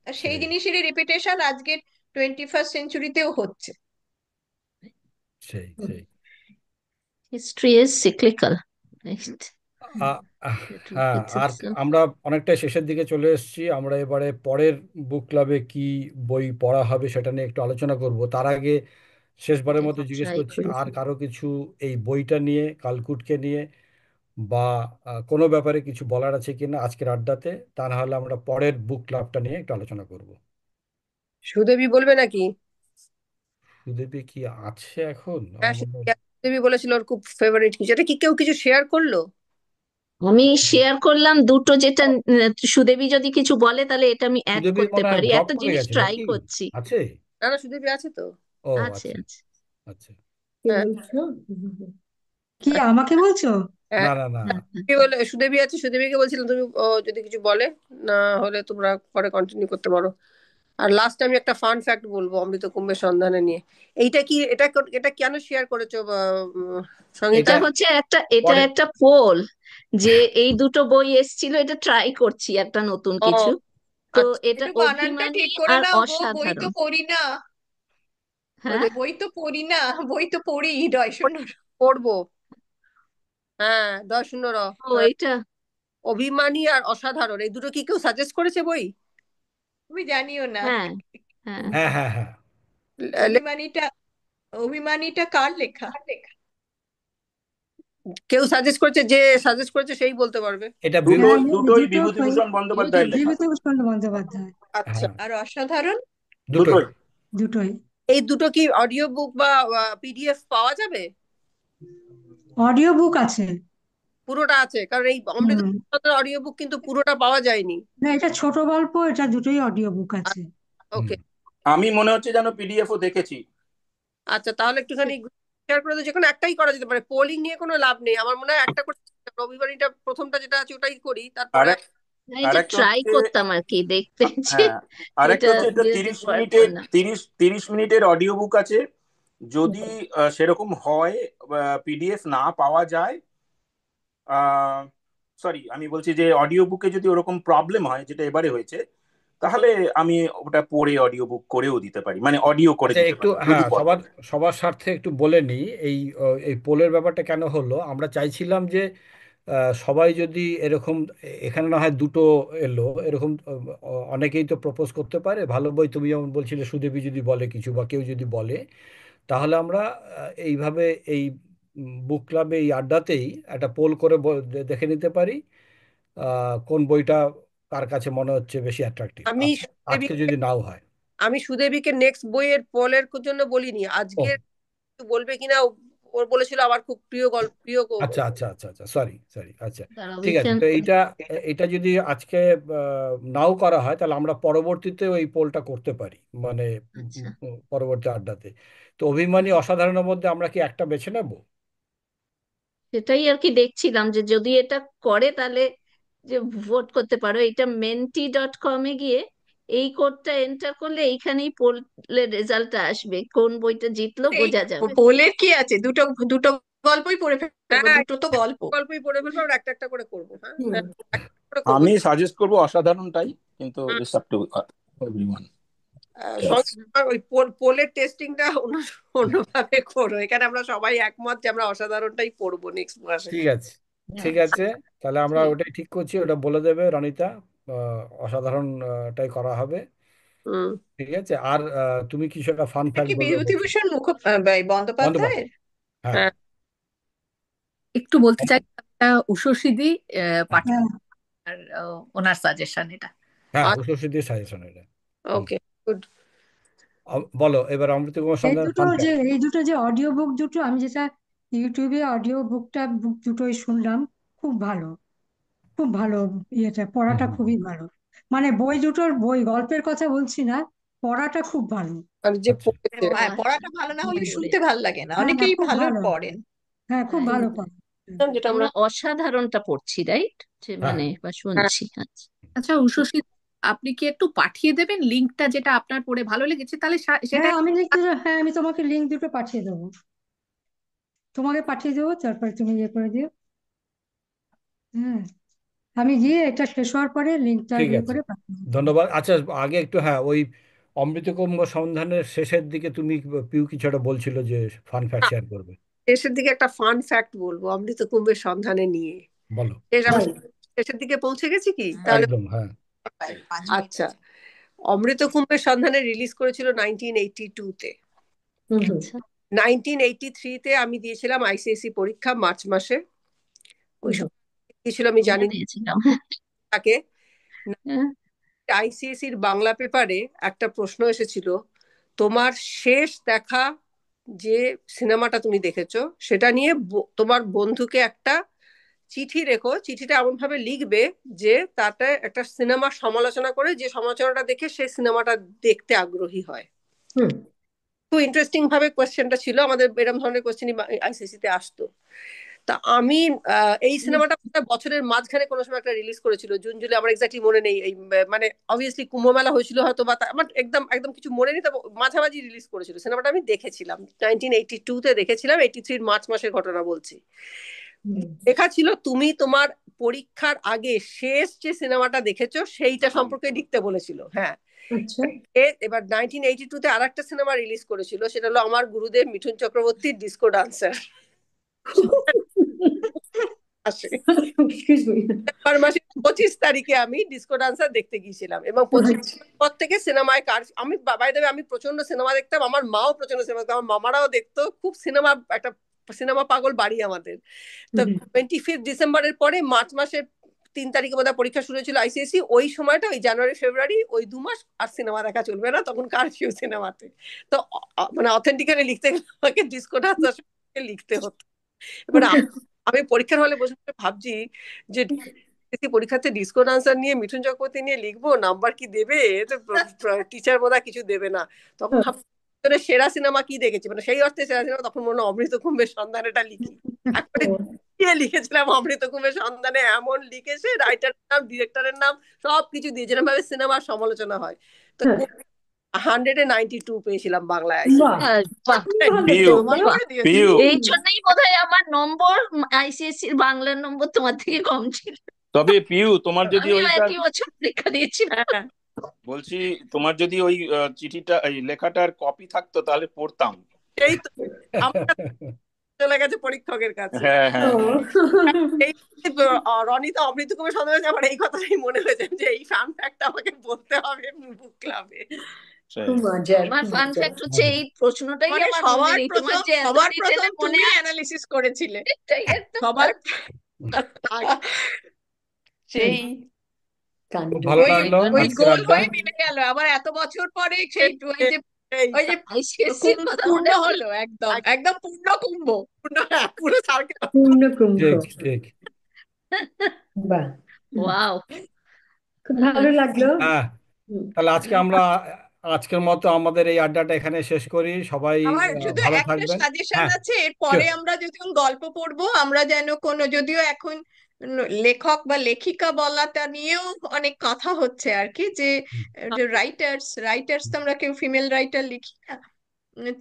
আর সেই সেই জিনিসেরই রিপিটেশন আজকের 21st সেঞ্চুরিতেও হচ্ছে। সেই সেই হিস্ট্রি ইজ সিক্লিক্যাল, রাইট? আ- আহ, ইট হ্যাঁ, রিপিটস আর ইটসেলফ। আমরা অনেকটা শেষের দিকে চলে এসেছি। আমরা এবারে পরের বুক ক্লাবে কি বই পড়া হবে সেটা নিয়ে একটু আলোচনা করব। তার আগে শেষবারের এটা মতো জিজ্ঞেস ট্রাই করছি, করি। আর কারো কিছু এই বইটা নিয়ে, কালকুটকে নিয়ে বা কোনো ব্যাপারে কিছু বলার আছে কিনা আজকের আড্ডাতে? তা না হলে আমরা পরের বুক ক্লাবটা নিয়ে একটু আলোচনা করব। সুদেবী বলবে নাকি? সুদীপে কি আছে এখন? হ্যাঁ, আমার মনে সুদেবী বলেছিল ওর খুব ফেভারিট কিছু, এটা কি কেউ কিছু শেয়ার করলো? আমি শেয়ার করলাম দুটো, যেটা সুদেবী যদি কিছু বলে তাহলে এটা আমি অ্যাড সুদীপী করতে মনে হয় পারি, ড্রপ একটা করে জিনিস গেছে ট্রাই নাকি? করছি। আছে? না না, সুদেবী আছে তো। ও আছে আচ্ছা আছে। আচ্ছা। কি হ্যাঁ বলছো? কি আমাকে বলছো? হ্যাঁ, না না না, হ্যাঁ, হ্যাঁ। সুদেবী আছে, সুদেবীকে বলছিলাম তুমি যদি কিছু বলে, না হলে তোমরা পরে কন্টিনিউ করতে পারো। আর লাস্ট আমি একটা ফান ফ্যাক্ট বলবো অমৃত কুম্ভের সন্ধানে নিয়ে। এইটা কি, এটা কেন শেয়ার করেছো এটা সঙ্গীতা? এটা পরে। একটা পোল, যে এই দুটো বই এসেছিল, এটা ট্রাই করছি একটা নতুন ও কিছু। তো আচ্ছা, এটা একটু বানানটা অভিমানী ঠিক করে আর নাও গো, বই তো অসাধারণ। পড়ি না। হ্যাঁ, বই তো পড়ি না, বই তো পড়ি, ডয় শূন্য। পড়বো। হ্যাঁ, 10 ও এটা অভিমানী আর অসাধারণ, এই দুটো কি কেউ সাজেস্ট করেছে বই? তুমি জানিও না। হ্যাঁ, হ্যাঁ। হ্যাঁ হ্যাঁ হ্যাঁ, অভিমানীটা, অভিমানীটা কার লেখা? কেউ সাজেস্ট করেছে, যে সাজেস্ট করেছে সেই বলতে পারবে। এটা হ্যাঁ, দুটোই দুটো বিভূতিভূষণ বন্দ্যোপাধ্যায়ের লেখা। বিভূতিভূষণ বন্দ্যোপাধ্যায়। আচ্ছা, হ্যাঁ, আর অসাধারণ? দুটোই। দুটোই। দুটোই। এই দুটো কি অডিও বুক বা পিডিএফ পাওয়া যাবে? অডিও বুক আছে। পুরোটা আছে? কারণ এই অমৃত হুম, অডিও বুক কিন্তু পুরোটা পাওয়া যায়নি। না এটা ছোট গল্প, এটা দুটোই অডিও বুক আছে। হুম। ওকে, আমি মনে হচ্ছে যেন পিডিএফও দেখেছি। আচ্ছা, তাহলে একটুখানি শেয়ার করে দাও। যে কোনো একটাই করা যেতে পারে, পোলিং নিয়ে কোনো লাভ নেই আমার মনে হয়। একটা করে রবিবারটা প্রথমটা যেটা আছে ওটাই করি, আর তারপরে না, এটা আরেকটা ট্রাই হচ্ছে, করতাম আর কি, দেখতে যে হ্যাঁ, আরেকটা এটা হচ্ছে এটা যদি 30 ওয়ার্ক মিনিটের হয় না। 30 মিনিটের অডিও বুক আছে। যদি সেরকম হয়, পিডিএফ না পাওয়া যায়, সরি আমি বলছি যে অডিও বুকে যদি ওরকম প্রবলেম হয় যেটা এবারে হয়েছে, তাহলে আমি ওটা পড়ে অডিও বুক করেও দিতে পারি, মানে অডিও করে আচ্ছা, দিতে একটু পারি যদি হ্যাঁ, বলে। সবার সবার স্বার্থে একটু বলে নিই। এই এই পোলের ব্যাপারটা কেন হলো, আমরা চাইছিলাম যে সবাই যদি এরকম, এখানে না হয় দুটো এলো এরকম, অনেকেই তো প্রপোজ করতে পারে ভালো বই। তুমি যেমন বলছিলে সুদেবী যদি বলে কিছু বা কেউ যদি বলে, তাহলে আমরা এইভাবে এই বুক ক্লাবে এই আড্ডাতেই একটা পোল করে দেখে নিতে পারি কোন বইটা কার কাছে মনে হচ্ছে বেশি অ্যাট্রাকটিভ, আমি আজকে সুদেবীকে যদি নাও হয়। আমি সুদেবীকে নেক্সট বইয়ের পোলের জন্য বলিনি ও আজকে, বলবে কিনা ওর বলেছিল আমার খুব প্রিয় গল্প, প্রিয় আচ্ছা আচ্ছা আচ্ছা আচ্ছা, সরি সরি, আচ্ছা দাঁড়াও, ঠিক আছে। তো এইটা এটা যদি আজকে নাও করা হয়, তাহলে আমরা পরবর্তীতে ওই পোলটা করতে পারি, মানে আচ্ছা, পরবর্তী আড্ডাতে। তো অভিমানী অসাধারণের মধ্যে আমরা কি একটা বেছে নেব? সেটাই আর কি দেখছিলাম, যে যদি এটা করে তাহলে যে ভোট করতে পারো, এটা menti.com-এ গিয়ে এই কোডটা এন্টার করলে এইখানেই পোলের রেজাল্টটা আসবে, কোন বইটা জিতলো এই বোঝা যাবে। পোলের কি আছে, দুটো দুটো গল্পই পড়ে ফেলবো, হ্যাঁ, দুটো তো গল্প। গল্পই পড়ে ফেলবো, আমরা একটা একটা করে করবো। হ্যাঁ হুম। হ্যাঁ, একটা করে করবো। আমি সাজেস্ট করবো অসাধারণটাই, কিন্তু হুম, ইটস আপ টু এভরিওয়ান। সঙ্গে ওই পোলের টেস্টিংটা অন্যভাবে করো, এখানে আমরা সবাই একমত যে আমরা অসাধারণটাই পড়বো নেক্সট মাসে। ঠিক আছে, ঠিক আচ্ছা, আছে, তাহলে আমরা ঠিক। ওটাই ঠিক করছি। ওটা বলে দেবে রনিতা, অসাধারণ টাই করা হবে। হুম। ঠিক আছে। আর তুমি কিছু একটা ফান এটা ফ্যাক্ট কি বলবে বলছো? বিভূতিভূষণ বন্দ্যোপাধ্যায়ের? বন্দ্যোপাধ্যায়, হ্যাঁ। হ্যাঁ, একটু বলতে চাই, একটা উষসীদি পাঠ, হ্যাঁ, আর ওনার সাজেশন এটা। হ্যাঁ, উষসীদের সাজেশন এটা। হুম। ওকে, গুড। বলো এবার অমৃত কুমার সন্ধ্যার ফান ফ্যাক্ট। এই দুটো যে অডিও বুক দুটো, আমি যেটা ইউটিউবে অডিও বুক দুটোই শুনলাম, খুব ভালো, খুব ভালো। ইয়েটা হুম পড়াটা হুম হুম। খুবই ভালো। মানে বই দুটোর, গল্পের কথা বলছি না, পড়াটা খুব ভালো। আর যে আচ্ছা, পড়েছে, হ্যাঁ, পড়াটা ভালো না হলে পড়ে, শুনতে ভালো লাগে না, হ্যাঁ হ্যাঁ, অনেকেই খুব ভালো ভালো। পড়েন। হ্যাঁ, খুব হ্যাঁ, ভালো পড়া। যেটা আমরা, আমরা অসাধারণটা পড়ছি, রাইট? যে হ্যাঁ মানে বা হ্যাঁ, শুনছি। আচ্ছা, আচ্ছা, উষসী আপনি কি একটু পাঠিয়ে দেবেন লিঙ্কটা, যেটা আপনার পড়ে ভালো লেগেছে, তাহলে সেটা। হ্যাঁ আমি লিখতে, হ্যাঁ আমি তোমাকে লিঙ্ক দুটো পাঠিয়ে দেবো, তোমাকে পাঠিয়ে দেবো, তারপরে তুমি ইয়ে করে দিও। হ্যাঁ আমি গিয়ে এটা শেষ হওয়ার পরে লিঙ্কটা ঠিক ইয়ে আছে, করে পাঠিয়ে দেবো। ধন্যবাদ। আচ্ছা, আগে একটু, হ্যাঁ, ওই অমৃতকুম্ভ সন্ধানের শেষের দিকে তুমি, পিউ কিছু একটা বলছিল যে ফান ফ্যাক্ট শেয়ার করবে। শেষের দিকে একটা ফান ফ্যাক্ট বলবো অমৃত কুম্ভের সন্ধানে নিয়ে। বলো। আমি বল। শেষের দিকে পৌঁছে গেছি কি তাহলে? একদম, হ্যাঁ। আচ্ছা, অমৃত কুম্ভের সন্ধানে রিলিজ করেছিল 1982-তে। হুম হুম। আচ্ছা 1983-তে আমি দিয়েছিলাম আইসিএসসি পরীক্ষা মার্চ মাসে। ওই হুম। সময় দিয়েছিল আমি জানি আমিও না দিয়েছিলাম। তাকে। হ্যাঁ, আইসিএসসির বাংলা পেপারে একটা প্রশ্ন এসেছিল, তোমার শেষ দেখা যে সিনেমাটা তুমি দেখেছো সেটা নিয়ে তোমার বন্ধুকে একটা চিঠি রেখো, চিঠিটা এমন ভাবে লিখবে যে তাতে একটা সিনেমার সমালোচনা করে, যে সমালোচনাটা দেখে সেই সিনেমাটা দেখতে আগ্রহী হয়। হুম। খুব ইন্টারেস্টিং ভাবে কোয়েশ্চেনটা ছিল, আমাদের এরকম ধরনের কোয়েশ্চেনই আইসিসি তে আসতো। তা আমি এই সিনেমাটা বছরের মাঝখানে কোনো সময় একটা রিলিজ করেছিল, জুন জুলাই, আমার এক্স্যাক্টলি মনে নেই। এই মানে অবভিয়াসলি কুম্ভ মেলা হয়েছিল হয়তো, বা আমার একদম একদম কিছু মনে নেই, তবে মাঝামাঝি রিলিজ করেছিল। সিনেমাটা আমি দেখেছিলাম 1982-তে দেখেছিলাম, 83-র মার্চ মাসের ঘটনা বলছি। লেখা ছিল, তুমি তোমার পরীক্ষার আগে শেষ যে সিনেমাটা দেখেছো সেইটা সম্পর্কে লিখতে বলেছিল। হ্যাঁ, আচ্ছা। এবার 1982-তে আর একটা সিনেমা রিলিজ করেছিল, সেটা হলো আমার গুরুদেব মিঠুন চক্রবর্তীর disco dancer. Excuse me. September মাসের 25 তারিখে আমি ডিসকো ডান্সার দেখতে গিয়েছিলাম, এবং 25 আচ্ছা। পর থেকে সিনেমায় আমি বাবাই দেবে, আমি প্রচন্ড সিনেমা দেখতাম, আমার মাও প্রচন্ড সিনেমা দেখতো, আমার মামারাও দেখতো, খুব সিনেমা, একটা সিনেমা পাগল বাড়ি আমাদের। তো 25 ডিসেম্বরের পরে মার্চ মাসের 3 তারিখে বোধহয় পরীক্ষা শুরু হয়েছিল আইসিএসসি। ওই সময়টা ওই জানুয়ারি ফেব্রুয়ারি ওই 2 মাস আর সিনেমা দেখা চলবে না, তখন কারফিউ সিনেমাতে। তো মানে অথেন্টিক্যালি লিখতে গেলে আমাকে ডিসকো ডান্সার লিখতে হতো। এবার আমি পরীক্ষার হলে বসে বসে ভাবছি যে পরীক্ষাতে ডিসকো ডান্সার নিয়ে মিঠুন চক্রবর্তী নিয়ে লিখবো, নাম্বার কি দেবে? টিচার বোধহয় কিছু দেবে না। তখন ভাবছি সেরা সিনেমা কি দেখেছি, মানে সেই অর্থে সেরা সিনেমা তখন মনে হয় অমৃত কুম্ভের সন্ধানেটা লিখি। একবারে লিখেছিলাম অমৃত কুম্ভের সন্ধানে, এমন লিখেছে, রাইটারের নাম, ডিরেক্টরের নাম, সবকিছু দিয়ে, যেরকম ভাবে সিনেমার সমালোচনা হয়। তো 192 পেয়েছিলাম বাংলায়। বাহ, বাহ, পিউ বাহ, বাহ। পিউ এই জন্যই বোধহয় আমার নম্বর আইসিএসসির বাংলার নম্বর তোমার থেকে কম ছিল। তবে পিউ, তোমার যদি আমিও ওইটা, একই বছর পরীক্ষা দিয়েছিলাম। বলছি, তোমার যদি ওই চিঠিটা, এই লেখাটার কপি থাকতো তাহলে পড়তাম। এই তো আমার চলে গেছে পরীক্ষকের কাছে। হ্যাঁ হ্যাঁ হ্যাঁ। এই রনিতা অমৃত কুমার সন্দেহ হয়েছে, আমার এই কথাটাই মনে হয়েছে যে এই ফান ফ্যাক্ট আমাকে বলতে হবে বুক ক্লাবে। খুব মজার, আমার খুব ফান মজার। ফ্যাক্ট হচ্ছে এই প্রশ্নটাই মানে আমার মনে সবার নেই, তোমার প্রথম যে এত সবার ডিটেলে প্রথম মনে তুমি আছে অ্যানালিসিস করেছিলে, এটাই একদম সবার হুম, সেই কাণ্ড। খুব ভালো ওই লাগলো ওই আজকের গোল আড্ডা। হয়ে মিলে গেল আবার এত বছর পরে, সেই এই ওই যে আইসিএসসির কথা পূর্ণ মনে পড়লো। হলো, একদম একদম পূর্ণ কুম্ভ। পুরো সার্কেল। পূর্ণ কুম্ভ। ঠিক ঠিক। বাহ, ওয়াও। খুব ভালো লাগলো। হ্যাঁ, হুম, তাহলে আজকের মতো আমাদের এই আড্ডাটা এখানে শেষ করি। সবাই আমার শুধু ভালো একটা থাকবেন। সাজেশন হ্যাঁ, আছে, এরপরে sure. আমরা যখন গল্প পড়বো আমরা যেন কোনো, যদিও এখন লেখক বা লেখিকা বলাটা নিয়েও অনেক কথা হচ্ছে আর কি, যে রাইটার্স রাইটার্স তো আমরা কেউ ফিমেল রাইটার লিখি না।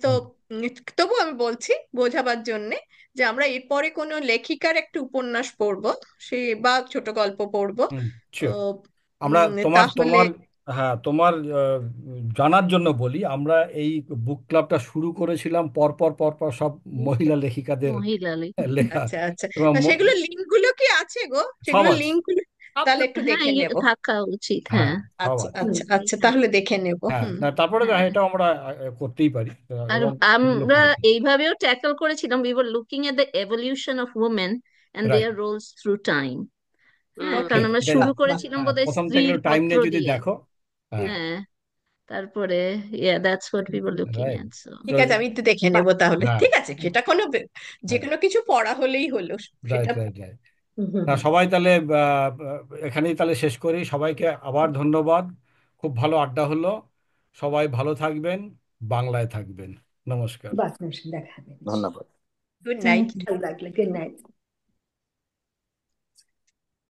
তো হুম, তবু আমি বলছি বোঝাবার জন্যে, যে আমরা এরপরে কোনো লেখিকার একটা উপন্যাস পড়বো, সে বা ছোট গল্প পড়বো। হুম, তো sure. আমরা তোমার তাহলে তোমার হ্যাঁ, তোমার জানার জন্য বলি, আমরা এই বুক ক্লাবটা শুরু করেছিলাম পরপর পরপর সব মহিলা লেখিকাদের মহিলা লেখা, আচ্ছা আচ্ছা, এবং সেগুলো লিঙ্ক গুলো কি আছে গো? সব সেগুলো আছে। লিঙ্ক গুলো তাহলে একটু হ্যাঁ দেখে নেব। থাকা উচিত, হ্যাঁ, হ্যাঁ। সব আচ্ছা আছে। হুম, আচ্ছা আচ্ছা, তাহলে দেখে নেব। হ্যাঁ, হুম। না, তারপরে হ্যাঁ, এটা আমরা করতেই পারি, আর এবং এগুলো আমরা পড়েছি। এইভাবেও ট্যাকল করেছিলাম, we were looking at the evolution of women and right, their roles through time. হ্যাঁ, কারণ ঠিক, আমরা এটাই। শুরু বাহ, বাহ। করেছিলাম হ্যাঁ, বোধহয় প্রথম থেকে স্ত্রীর একটু টাইম পত্র নিয়ে যদি দিয়ে। দেখো। হ্যাঁ, হ্যাঁ, তারপরে yeah, that's what we were looking right. at, so ঠিক আছে, আমি একটু দেখে বাহ, নেব তাহলে। হ্যাঁ, ঠিক আছে, সেটা কোনো যে হ্যাঁ, কোনো কিছু পড়া হলেই হলো রাইট সেটা। Right right. হুম, হুম, না, হুম। সবাই তাহলে এখানেই তাহলে শেষ করি। সবাইকে আবার ধন্যবাদ, খুব ভালো আড্ডা হলো। সবাই ভালো থাকবেন, বাংলায় থাকবেন। নমস্কার। বাহ, দেখা হবে। ধন্যবাদ। Good thank night. ইউ। ভালো লাগলো। Good night.